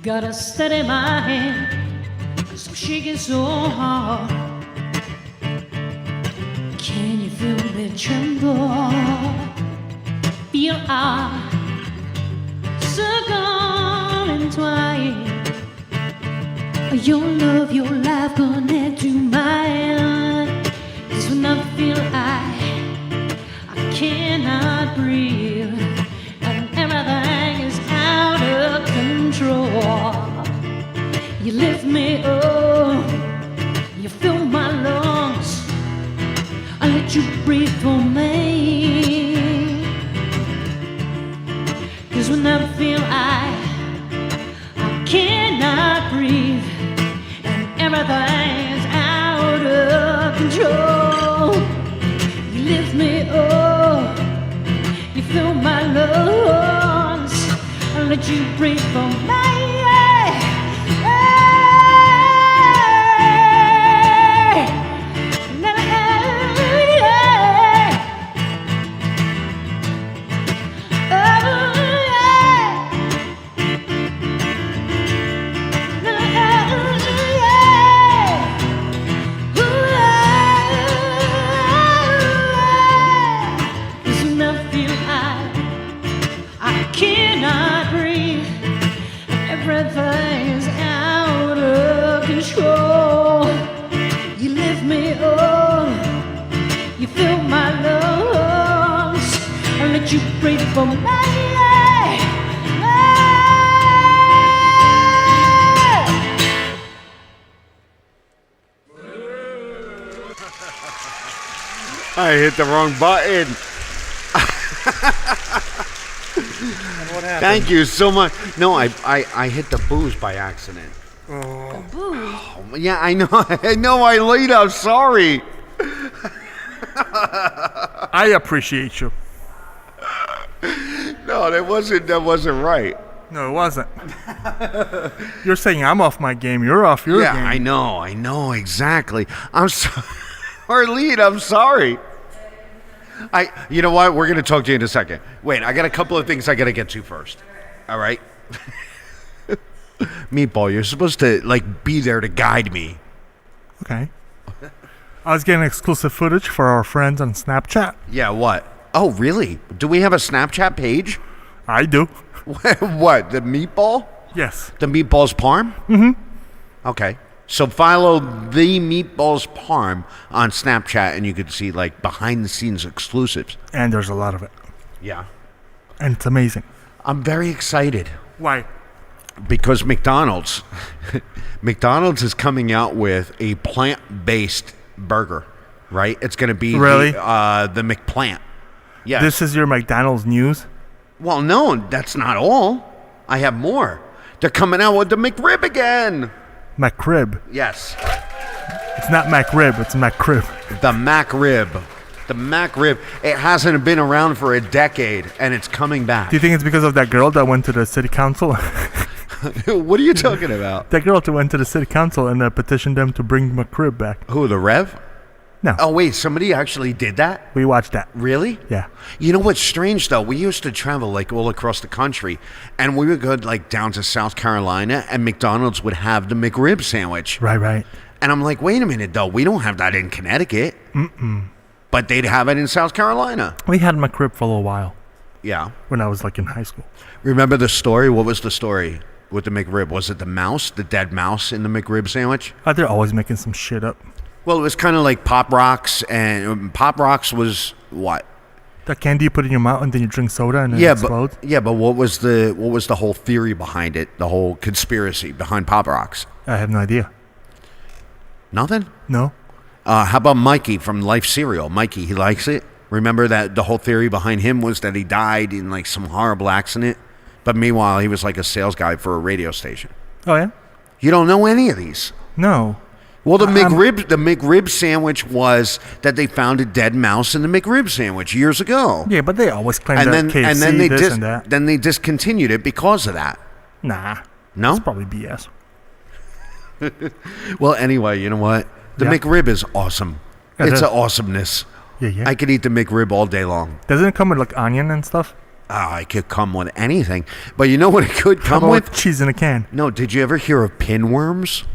Gotta steady my hand, 'cause I'm shaking so hard. Can you feel me tremble. Feel our circle entwine. Your love, your life connect to mine. 'Cause when I feel I cannot breathe, and everything is out of control. You lift me up, you fill my lungs, I let you breathe for me. 'Cause when I feel I cannot breathe, and everything's out of control, you lift me up, you fill my lungs, I let you breathe for me. Cannot breathe, everything's out of control. You lift me up, you fill my lungs, I let you breathe for me. I hit the wrong button. What happened? Thank you so much. No, I hit the booze by accident. Oh. Oh, yeah, I know. I know. I late. I'm sorry. I appreciate you. No, that wasn't right. No, it wasn't. You're saying I'm off my game. You're off your game. Yeah, I know exactly. I'm sorry, Arlene. I'm sorry. You know what? We're gonna talk to you in a second. Wait, I got a couple of things I gotta get to first. All right. Meatball, you're supposed to be there to guide me. Okay. I was getting exclusive footage for our friends on Snapchat. Yeah, what? Oh, really? Do we have a Snapchat page? I do. What? The Meatball? Yes. The Meatballs Parm? Mm-hmm. Okay. So follow the Meatballs Parm on Snapchat, and you can see behind-the-scenes exclusives. And there's a lot of it. Yeah. And it's amazing. I'm very excited. Why? Because McDonald's is coming out with a plant-based burger, right? It's going to be really? the McPlant. Yeah. This is your McDonald's news? Well, no, that's not all. I have more. They're coming out with the McRib again. McRib? Yes. It's not McRib, it's McRib. The McRib. The McRib. It hasn't been around for a decade, and it's coming back. Do you think it's because of that girl that went to the city council? What are you talking about? That girl that went to the city council and petitioned them to bring McRib back. Who, the Rev? No. Oh, wait, somebody actually did that? We watched that. Really? Yeah. You know what's strange, though? We used to travel, all across the country, and we would go, down to South Carolina, and McDonald's would have the McRib sandwich. Right. And I'm like, wait a minute, though. We don't have that in Connecticut. Mm-mm. But they'd have it in South Carolina. We had McRib for a little while. Yeah. When I was, in high school. Remember the story? What was the story with the McRib? Was it the mouse, the dead mouse in the McRib sandwich? They're always making some shit up. Well, it was kind of like Pop Rocks, and Pop Rocks was what? That candy you put in your mouth and then you drink soda and it explodes? But what was the whole theory behind it? The whole conspiracy behind Pop Rocks? I have no idea. Nothing? No. How about Mikey from Life Cereal? Mikey, he likes it. Remember that the whole theory behind him was that he died in some horrible accident, but meanwhile he was a sales guy for a radio station. Oh yeah? You don't know any of these? No. Well, the McRib sandwich was that they found a dead mouse in the McRib sandwich years ago. Yeah, but they always claim that KFC and that. Then they discontinued it because of that. Nah. No? It's probably BS. Well, anyway, you know what? The McRib is awesome. It's an awesomeness. Yeah. I could eat the McRib all day long. Doesn't it come with onion and stuff? Oh, it could come with anything. But you know what it could come with? Cheese in a can. No, did you ever hear of pinworms?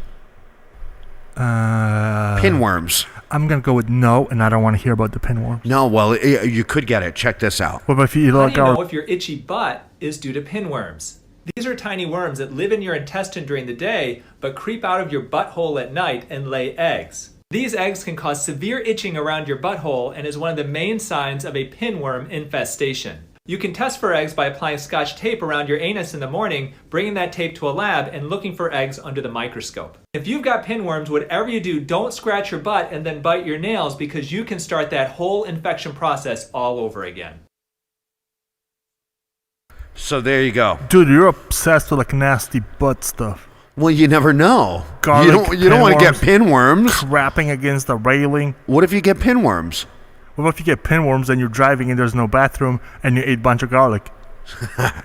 Pinworms. I'm going to go with no, and I don't want to hear about the pinworms. No, well, you could get it. Check this out. What about if you How do you know if your itchy butt is due to pinworms? These are tiny worms that live in your intestine during the day, but creep out of your butthole at night and lay eggs. These eggs can cause severe itching around your butthole and is one of the main signs of a pinworm infestation. You can test for eggs by applying Scotch tape around your anus in the morning, bringing that tape to a lab, and looking for eggs under the microscope. If you've got pinworms, whatever you do, don't scratch your butt and then bite your nails because you can start that whole infection process all over again. So there you go. Dude, you're obsessed with like nasty butt stuff. Well, you never know. Garlic, you don't want to get pinworms. Crapping against the railing. What if you get pinworms? What if you get pinworms and you're driving and there's no bathroom and you ate a bunch of garlic? I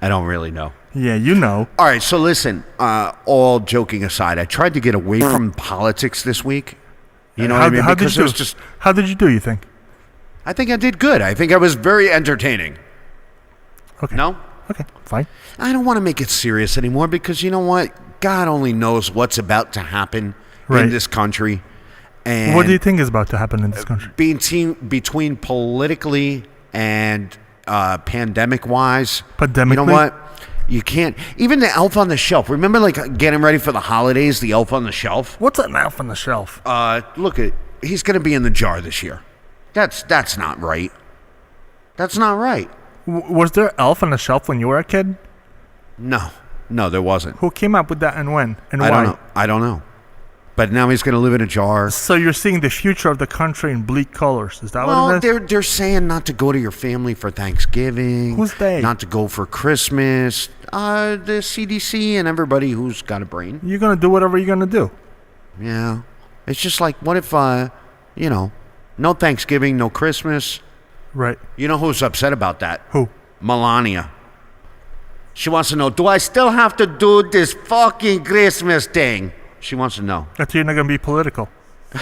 don't really know. Yeah, you know. All right, so listen, all joking aside, I tried to get away from politics this week. You know what I mean? Because it was just... How did you do, you think? I think I did good. I think I was very entertaining. Okay. No? Okay, fine. I don't want to make it serious anymore because you know what? God only knows what's about to happen in this country. And what do you think is about to happen in this country? Between politically and pandemic-wise, you know Pandemically? what? You can't. Even the elf on the shelf. Remember, like getting ready for the holidays, the elf on the shelf. What's an elf on the shelf? Look at. He's going to be in the jar this year. That's not right. That's not right. Was there elf on the shelf when you were a kid? No, there wasn't. Who came up with that and when and why? I don't know. But now he's going to live in a jar. So you're seeing the future of the country in bleak colors. Is that what it is? They're saying not to go to your family for Thanksgiving. Who's they? Not to go for Christmas. The CDC and everybody who's got a brain. You're going to do whatever you're going to do. Yeah. It's just like, what if, no Thanksgiving, no Christmas. Right. You know who's upset about that? Who? Melania. She wants to know, do I still have to do this fucking Christmas thing? She wants to know. I thought you're not going to be political. This.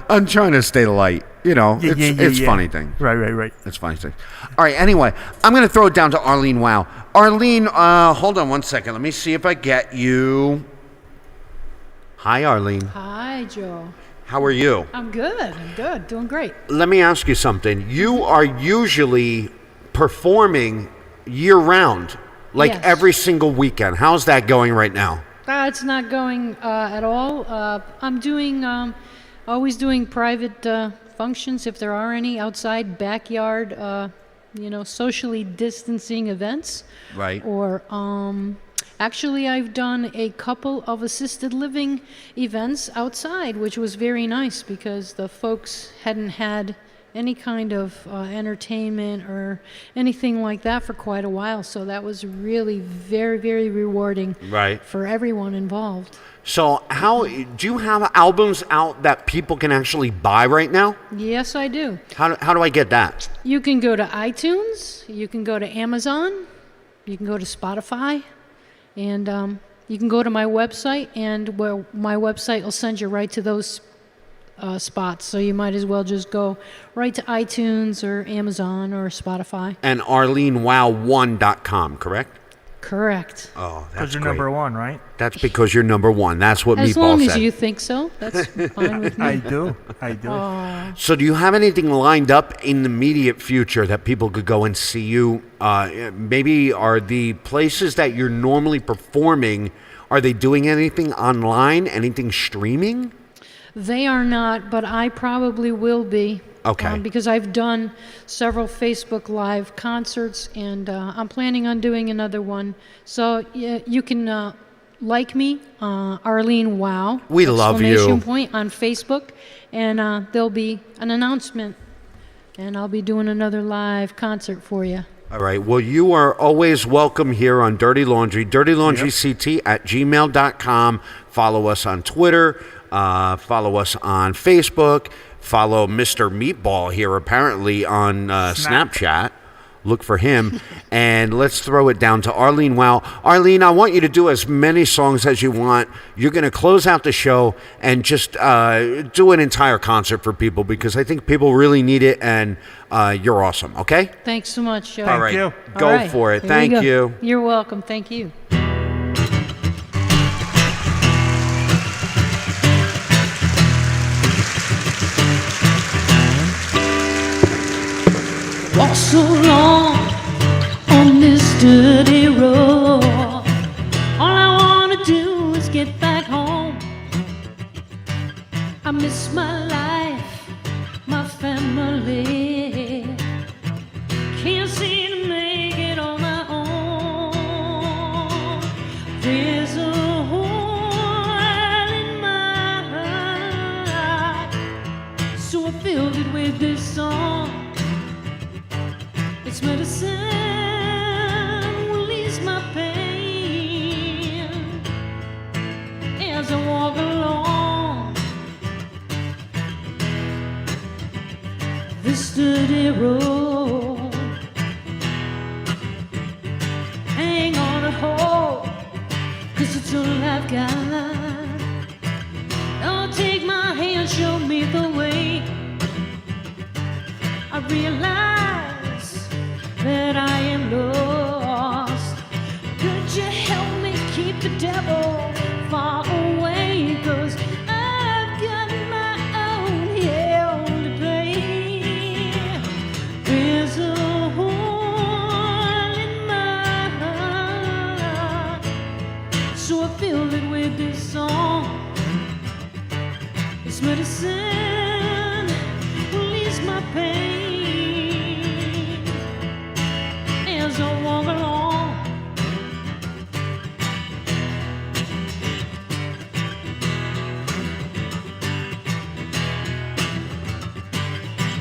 I'm trying to stay light. You know, it's funny thing. Right. It's funny thing. All right, anyway, I'm going to throw it down to Arlene Wow. Arlene, hold on one second. Let me see if I get you. Hi, Arlene. Hi, Joe. How are you? I'm good. Doing great. Let me ask you something. You are usually performing year-round, like every single weekend. How's that going right now? It's not going at all. I'm doing, always doing private functions, if there are any, outside, backyard, socially distancing events. Right. Or, actually, I've done a couple of assisted living events outside, which was very nice because the folks hadn't had any kind of entertainment or anything like that for quite a while. So that was really very, very rewarding for everyone involved. So do you have albums out that people can actually buy right now? Yes, I do. How do I get that? You can go to iTunes, you can go to Amazon, you can go to Spotify, and you can go to my website, and my website will send you right to those spots. So you might as well just go right to iTunes or Amazon or Spotify. And ArleneWow1.com, correct? Correct. Oh, that's because you're great. number one, right? That's because you're number one. That's what As Meatball long said. as you think so, that's fine with me. I do. So do you have anything lined up in the immediate future that people could go and see you? Maybe are the places that you're normally performing, are they doing anything online, anything streaming? They are not, but I probably will be. Okay. Because I've done several Facebook Live concerts, and I'm planning on doing another one. So you can like me, Arlene Wow. We love you. Exclamation point on Facebook, and there'll be an announcement, and I'll be doing another live concert for you. All right. Well, you are always welcome here on Dirty Laundry, dirtylaundryct@gmail.com. Follow us on Twitter. Follow us on Facebook. Follow Mr. Meatball here apparently on Snapchat. Look for him. And let's throw it down to Arlene Wow. Arlene, I want you to do as many songs as you want. You're going to close out the show and just do an entire concert for people because I think people really need it, and you're awesome, okay? Thanks so much, Joe. All right. Go for it. Thank you. You're welcome. Thank you. Walked so long on this dirty road. All I wanna do is get back home. I miss my life, my family. Can't seem to make it on my own. There's a hole in my heart, so I filled it with this song. It's medicine, will ease my pain as I walk along this dirty road. Hang on to hope, 'cause it's all I've got. Don't take my hand, show me the way. I realize that I am lost. Could you help me keep the devil far away? 'Cause I've got my own hell to pay. There's a hole in my heart, so I filled it with this song. It's medicine, will ease my pain as I walk along.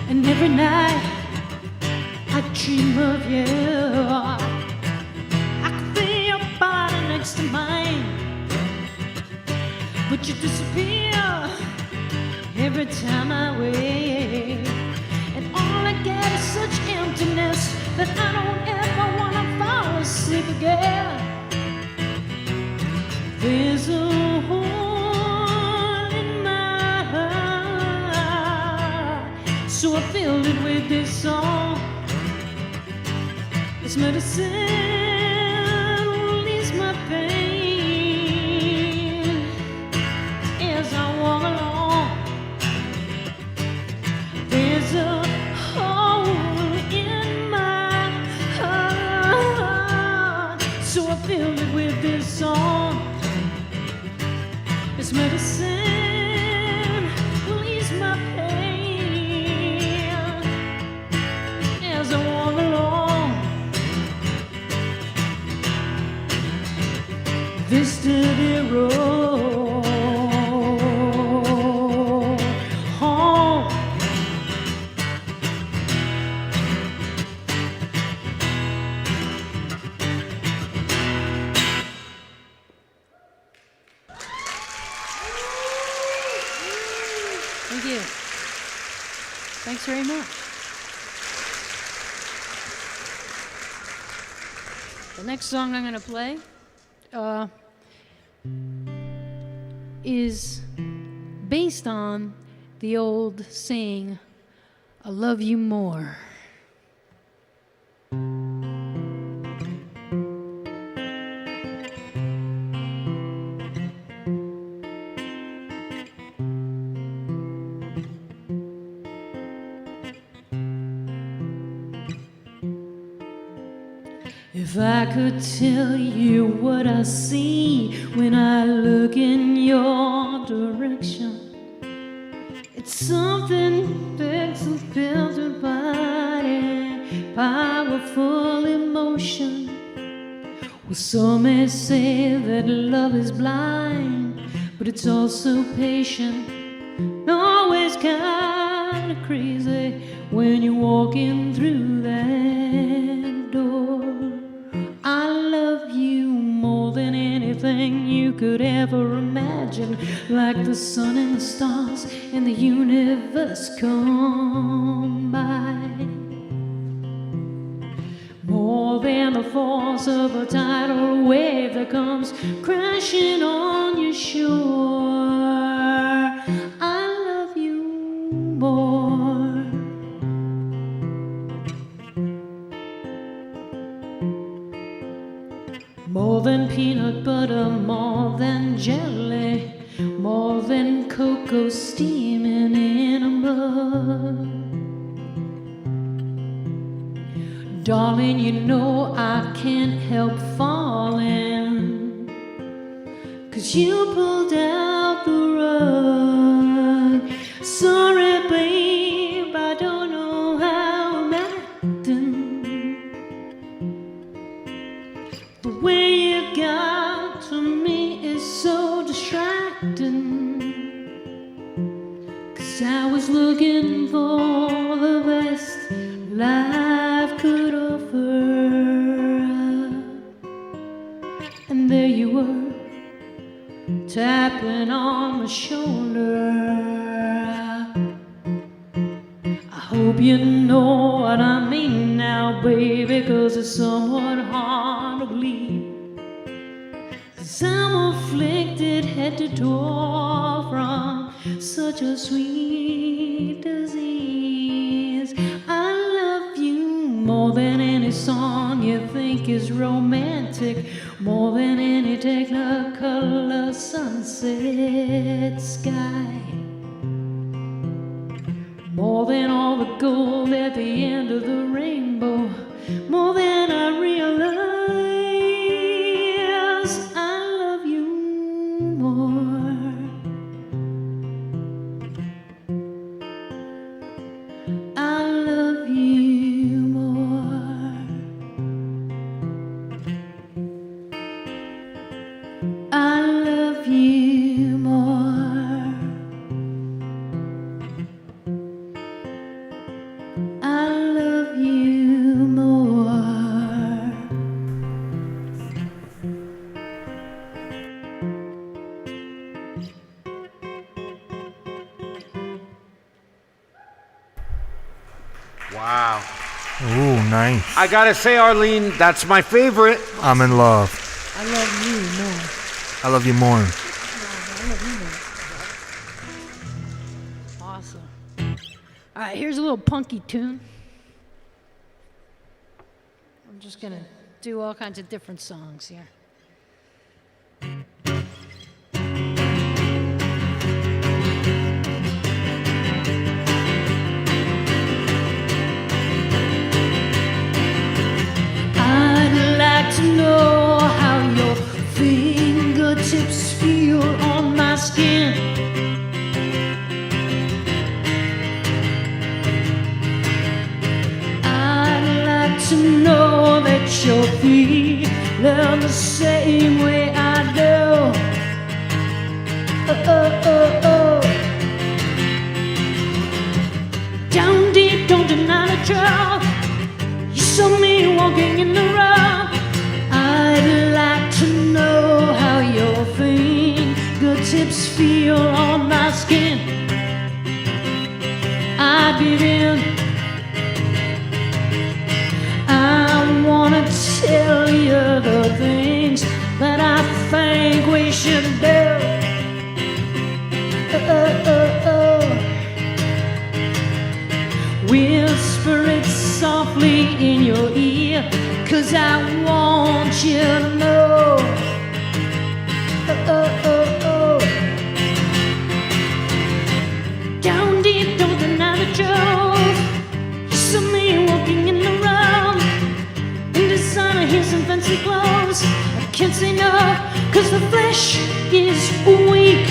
And every night I dream of you. I can feel your body next to mine, but you disappear every time I wait. And all I get is such emptiness that I don't ever wanna fall asleep again. There's a hole in my heart, so I filled it with this song. It's medicine, will ease my pain as I walk along. There's a hole in my heart, so I filled it with this song. It's medicine, will ease my pain as I walk along this dirty road home. Thank you. Thanks very much. The next song I'm going to play is based on the old saying, I love you more. If I could tell you what I see when I look in your direction, it's something that's a built body, powerful emotion. Well, some may say that love is blind, but it's also patient, always kind of crazy when you're walking through that door. I love you more than anything you could ever imagine, like the sun and the stars and the universe combined. More than the force of a tidal wave that comes crashing on your shore. I love you more. More than peanut butter, more than jelly, more than cocoa steaming in a mug. Darling, you know I can't help falling, 'cause you pulled out the rug. Sorry, babe, I don't know how I'm acting. The way you got to me is so distracting, 'cause I was looking for the best life could offer, and there you were, tapping on my shoulder. I hope you know what I mean now, baby, 'cause it's somewhat hard to believe, 'cause I'm afflicted head to toe from such a sweet disease. I love you more than any song you think is romantic, more than any technicolor sunset sky, more than all the gold at the end of the rainbow, more than I realize. I love you more. I love you more. I love you more. I love you more. Wow. Ooh, nice. I gotta say, Arlene, that's my favorite. I'm in love. I love you more. I love you more. I love you more. Awesome. All right, here's a little punky tune. I'm just gonna do all kinds of different songs here. I'd like to know how your fingertips feel on my skin. I'd like to know that you're feeling the same way I do. Oh, oh, oh, oh. Down deep, don't deny the truth. You saw me walking in the rock. I'd like to know how your fingertips feel on my skin. I'd begin. I wanna tell you the things that I think we should do. Oh, oh, oh, oh. Whisper it softly in your ear, 'cause I want you to know. Oh, oh, oh, oh. Down deep, don't deny the truth. You saw me walking in the road in designer, here's some fancy clothes. I can't say no, 'cause the flesh is weak.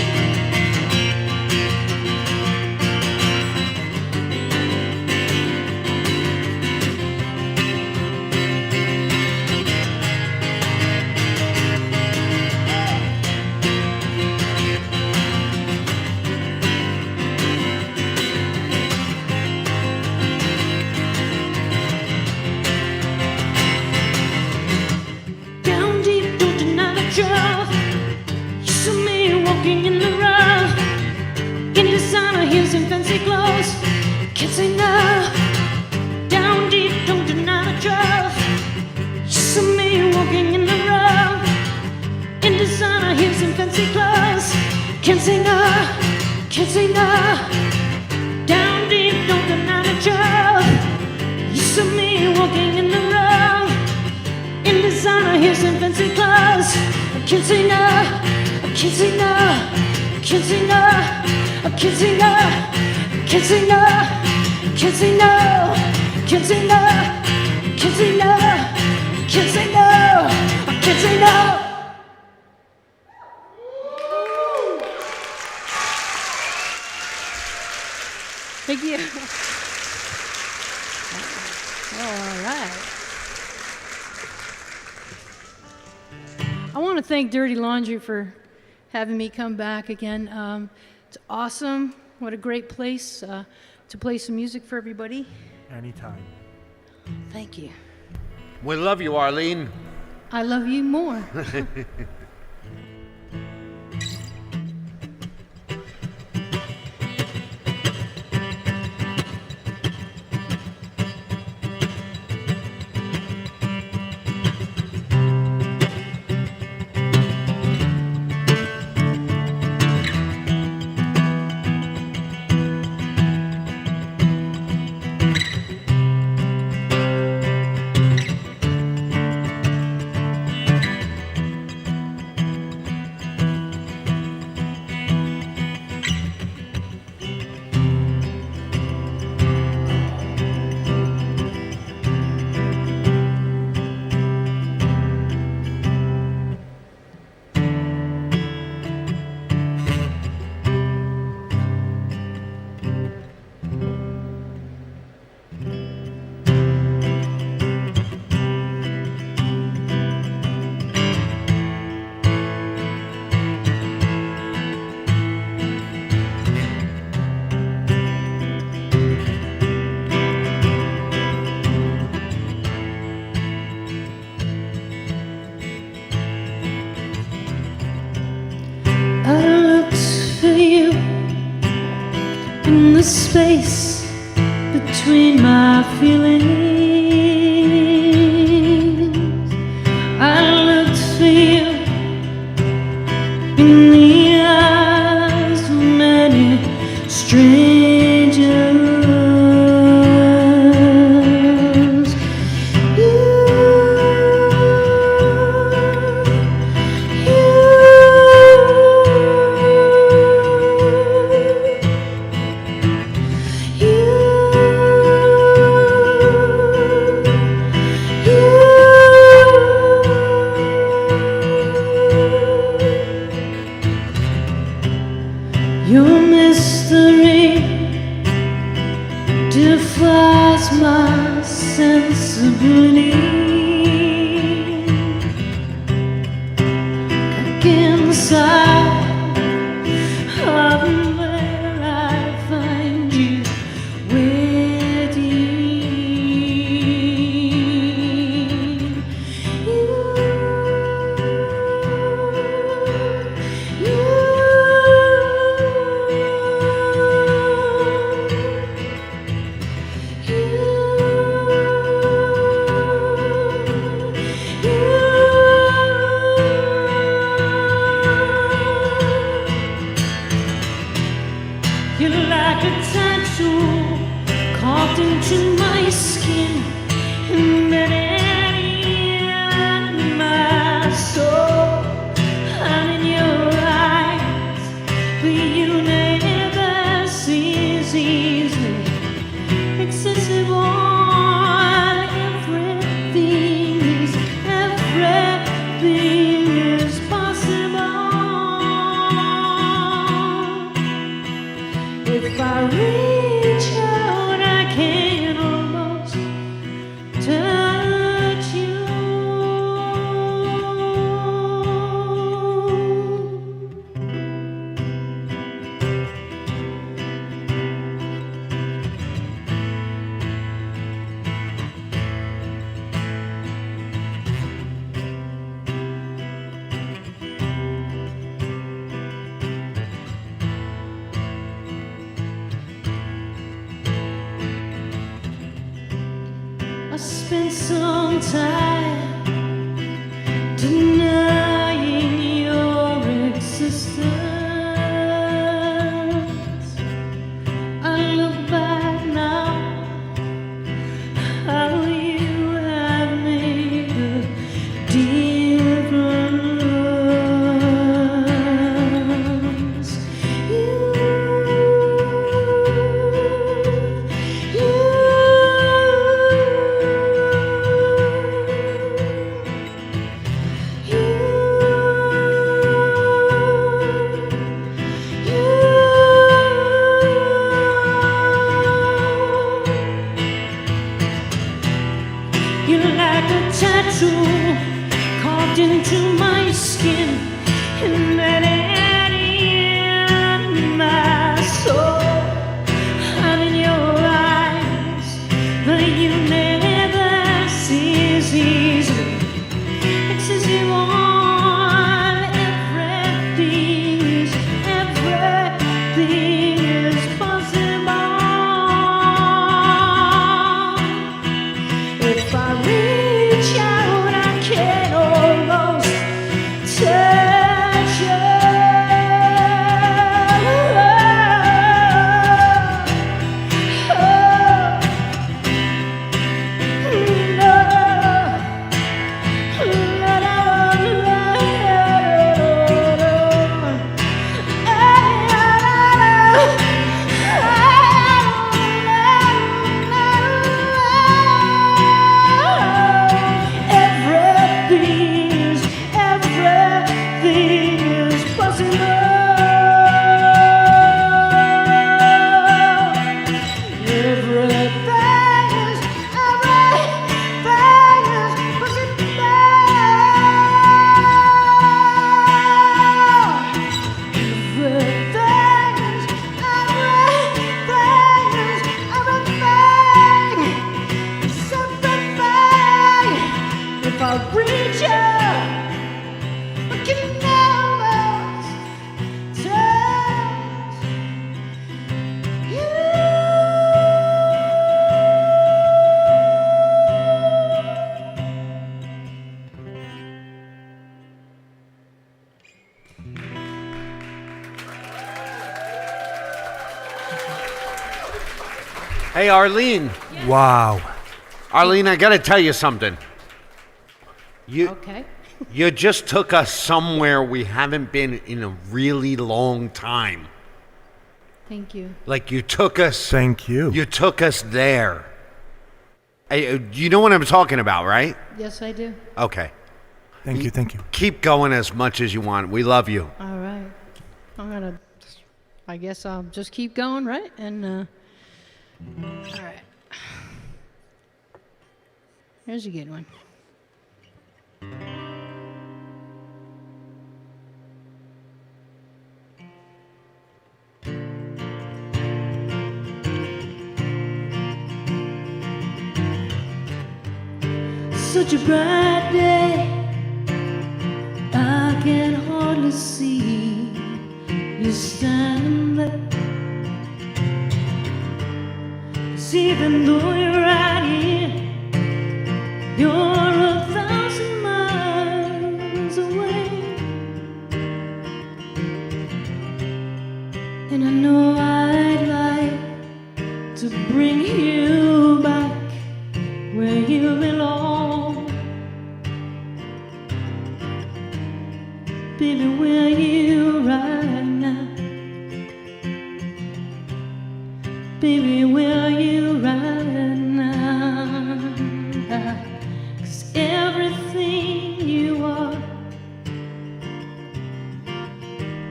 Down deep, don't deny the truth. You saw me walking in the road in designer, here's some fancy clothes. Can't say no. Down deep, don't deny the truth. You saw me walking in the road in designer, here's some fancy clothes. Can't say no. Can't say no. Down deep, don't deny the truth. You saw me walking in the road in designer, here's some fancy clothes. I can't say no. I can't say no. I can't say no. I can't say no. I can't say no. I can't say no. I can't say no. I can't can't say no, I can't say no, I can't say no. Thank you. All right. I want to thank Dirty Laundry for having me come back again. It's awesome. What a great place to play some music for everybody. Anytime. Thank you. We love you, Arlene. I love you more. Space between my feelings, I looked for you in the eyes of many strangers. Your mystery defies my sensibility. Back inside of where I find you waiting. You're like a tattoo carved into my skin, embedded in my soul, and in your eyes, the universe is easily accessible. Everything is possible. If I reach out, I can almost touch you. I spent some time denying your existence. I look back now, how you have made a difference. like a tattoo carved into my skin, and that in my soul. I'm in your eyes, but you never sees easily. It's as you want. Everything is possible. If I reach out, I can almost touch you. Everything is possible. If I reach out, I can almost touch you. Hey, Arlene. Wow. Arlene, I got to tell you something. Okay. You just took us somewhere we haven't been in a really long time. Thank you. Like you took us. Thank you. You took us there. You know what I'm talking about, right? Yes, I do. Okay. Thank you. Keep going as much as you want. We love you. All right. I guess I'll just keep going, right? And, all right. Here's a good one. Such a bright day, I can hardly see you standing there. 'Cause even though you're right here, you're 1,000 miles away. And I know I'd like to bring you back where you belong. Baby, where you right now? Baby, where are you right now? 'Cause everything you are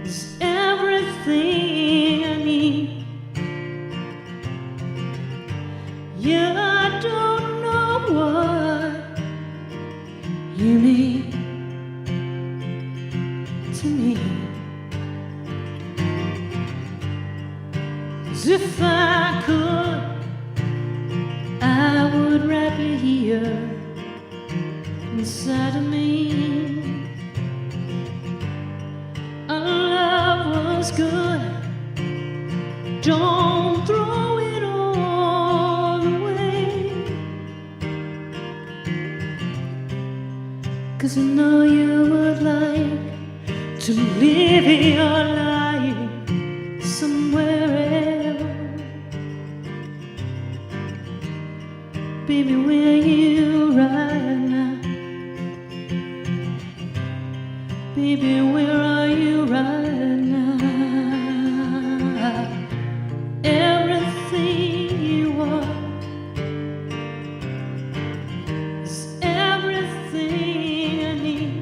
is everything I need. Yeah, I don't know what you mean to me. 'Cause if I could, I would wrap you here inside of me. Our love was good. Don't throw it all away. 'Cause I know you would like to live your life somewhere else. Baby, where you right now? Baby, where are you right now? Everything you are is everything I need.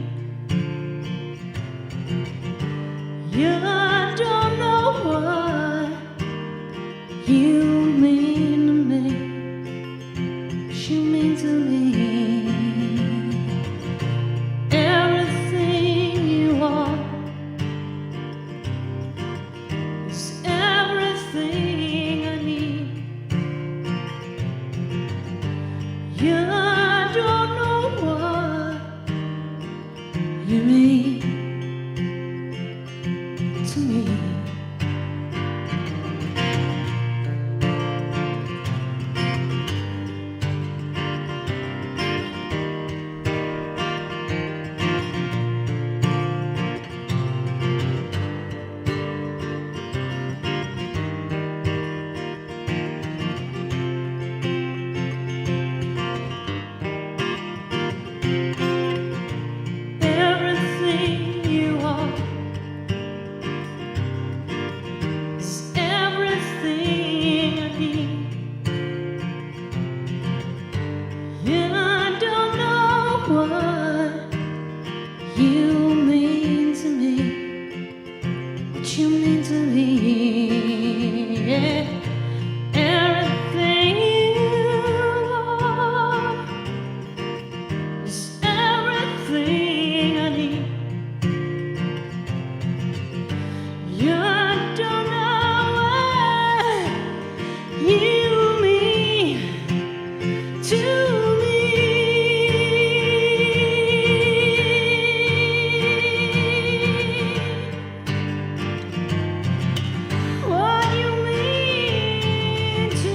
Yeah, I don't know what you mean to me. You mean to me. You don't know what you mean to me. Everything you are is everything I need. And I don't know what you mean to me, what you mean to me. Yeah. Everything you are is everything I need. You don't know what you mean to what you mean to what you mean to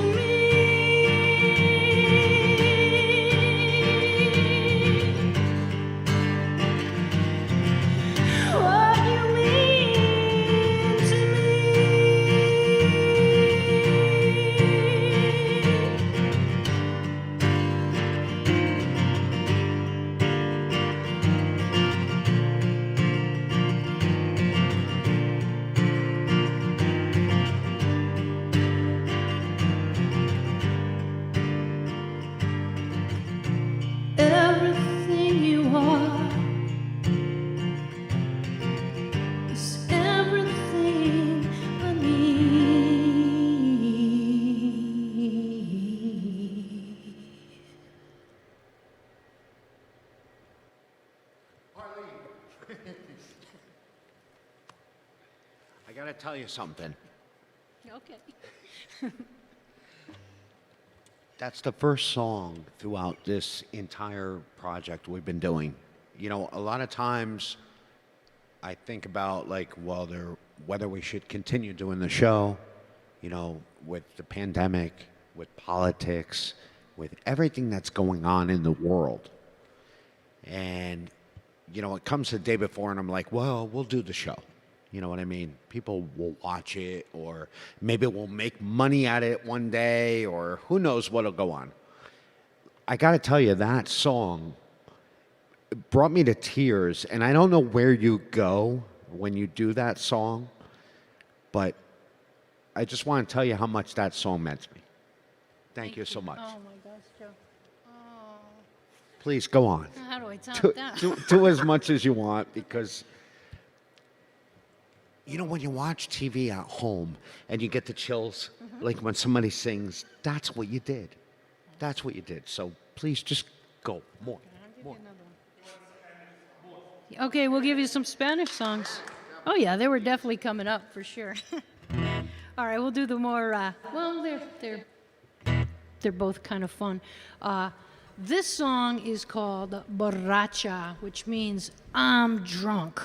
everything you are is everything I need. I gotta tell you something. Okay. That's the first song throughout this entire project we've been doing. You know, a lot of times I think about like, well, whether we should continue doing the show, you know, with the pandemic, with politics, with everything that's going on in the world. And, you know, it comes the day before and I'm like, well, we'll do the show. You know what I mean? People will watch it, or maybe we'll make money at it one day, or who knows what'll go on. I got to tell you, that song brought me to tears, and I don't know where you go when you do that song, but I just want to tell you how much that song meant to me. Thank you so much. Oh my gosh, Joe. Please go on. How do I top that? Do as much as you want, because you know, when you watch TV at home and you get the chills, like when somebody sings, that's what you did. That's what you did. So please just go. More. Okay, we'll give you some Spanish songs. Oh yeah, they were definitely coming up for sure. All right, we'll do the more. Well, they're both kind of fun. This song is called Borracha, which means I'm drunk.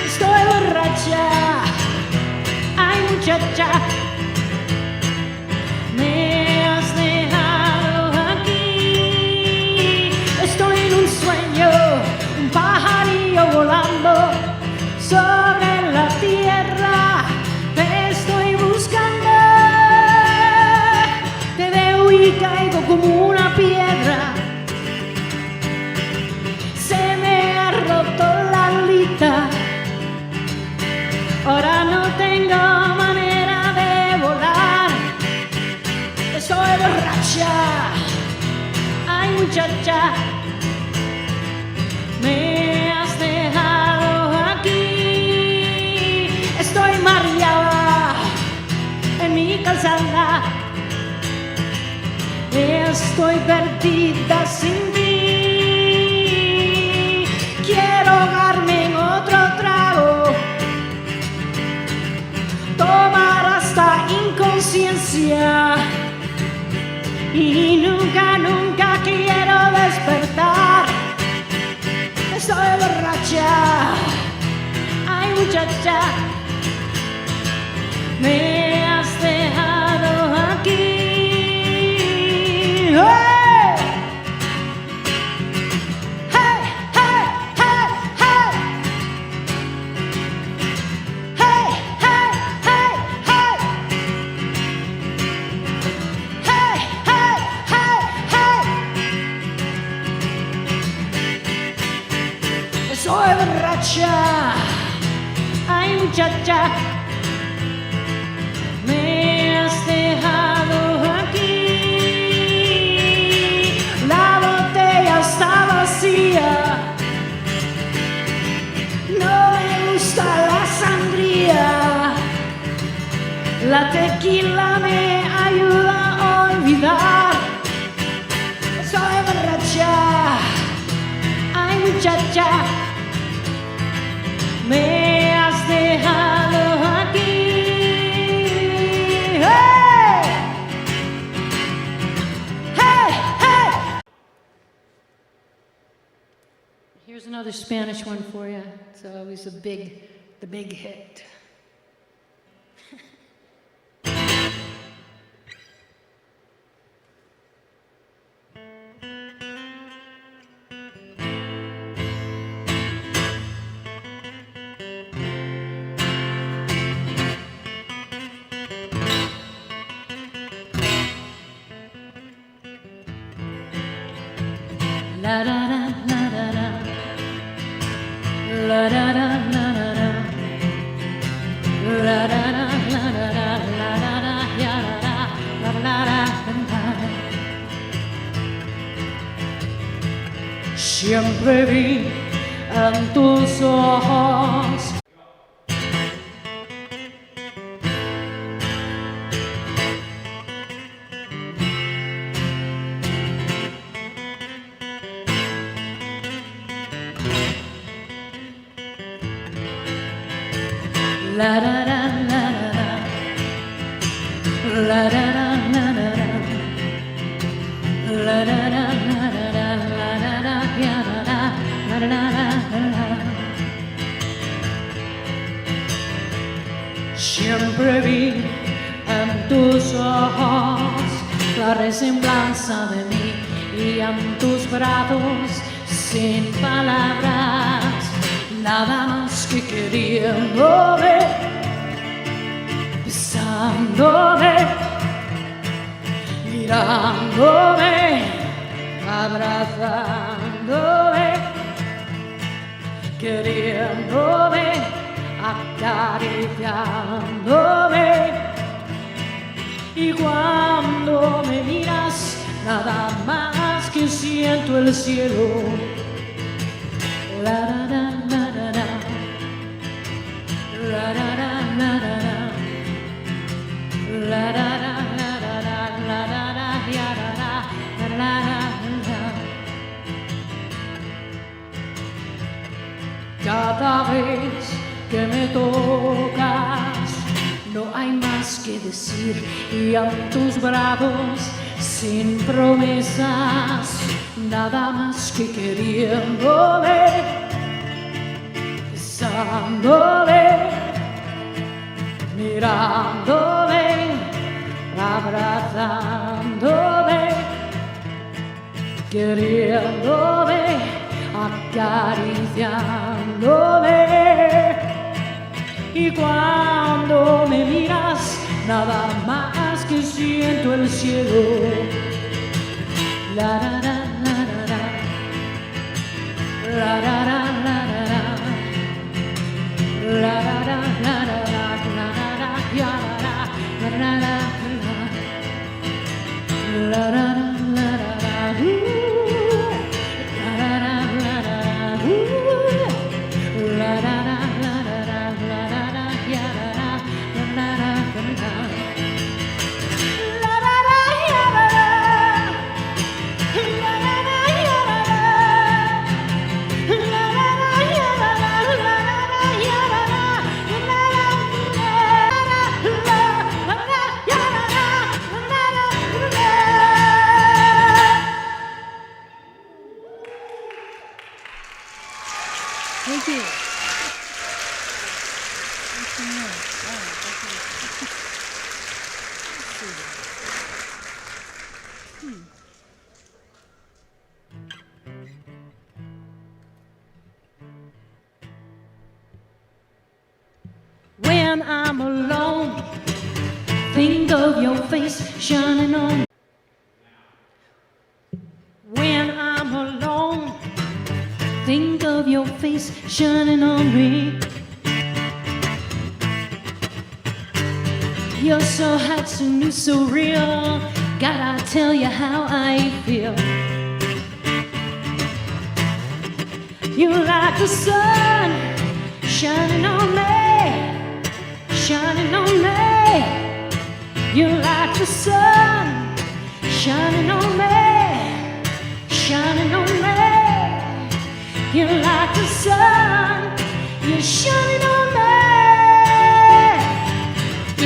Estoy borracha, ay muchacha, me has dejado aquí. Estoy en un sueño, un pajarillo volando sobre la tierra. Te estoy buscando, te veo y caigo como una piedra. Se me ha roto la alita. Ahora no tengo manera de volar. Estoy borracha, ay muchacha, me has dejado aquí. Estoy mareada en mi calzada. estoy perdida sin ti. Quiero ahogarme en otro trago, tomar hasta inconsciencia y nunca, nunca quiero despertar. Estoy borracha, ay muchacha, me has dejado aquí. ¡Hey! ¡Hey, hey, hey, hey! ¡Hey, hey, hey, hey! ¡Hey, hey, hey, hey! Soy borracha, ay muchacha, me has dejado aquí. La botella está vacía, no me gusta la sangría. La tequila me ayuda a olvidar. Soy borracha, ay muchacha, me has dejado aquí. Hey! Hey, hey! Here's another Spanish one for you. It's always the big hit. La da da la da da, la da da la da da, la da da la da da, la da da ya da da, la da da. Siempre vi en tus ojos la da da la da da, la da da la da da, la da da la da da, la da da ya da da, la da da la. Siempre vi en tus ojos la resemblanza de mí y en tus brazos sin palabras. Nada más que queriéndome, besándome, mirándome, abrazándome, queriéndome, acariciándome. Y cuando me miras, nada más que siento el cielo. La da da la da da, la da da la da da, la da da la da da, la da da ya da da, la da da. Cada vez que me tocas, no hay más que decir y en tus brazos sin promesas. Nada más que queriéndome, besándome, mirándome, abrazándome, queriéndome, acariciándome. Y cuando me miras, nada más que siento el cielo. La da da la da da, la da da la da da, la da da la da da, la da da ya da da, la da da, la da da la da da, la da da la da da, la da da la da da, la da da ya da da, la da da. Thank you. When I'm alone, think of your face shining on. When I'm alone, think of your face shining on me. You're so hot, so new, so real. Gotta tell you how I feel. You're like the sun shining on me, shining on me. You're like the sun shining on me, shining on me. You're like the sun, you're shining on me.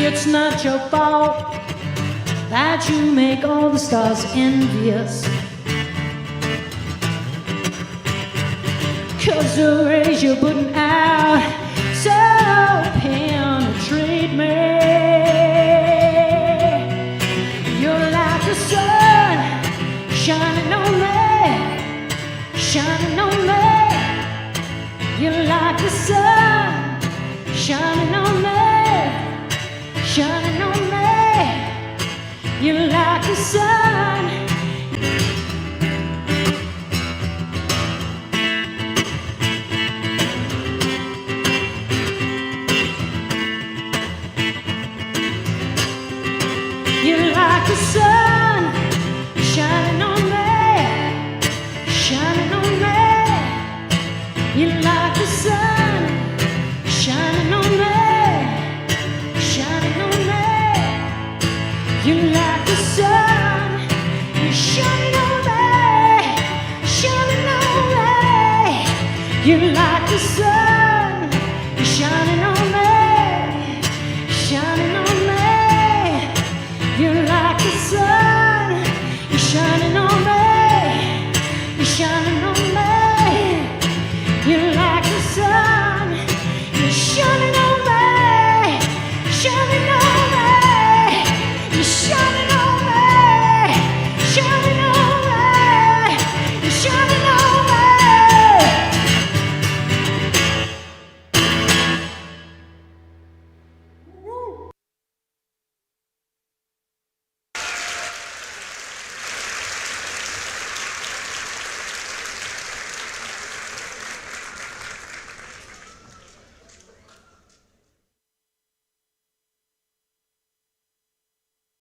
It's not your fault that you make all the stars envious, 'cause the rays you're putting out so penetrate me. You're like the sun shining on me, shining on me. You're like the sun shining on me, shining on me. You're like the sun. You're like the sun shining on me, shining on me. You're like the sun shining on me, shining on me. You're like the sun, you're shining on me, shining on me. You're like the sun.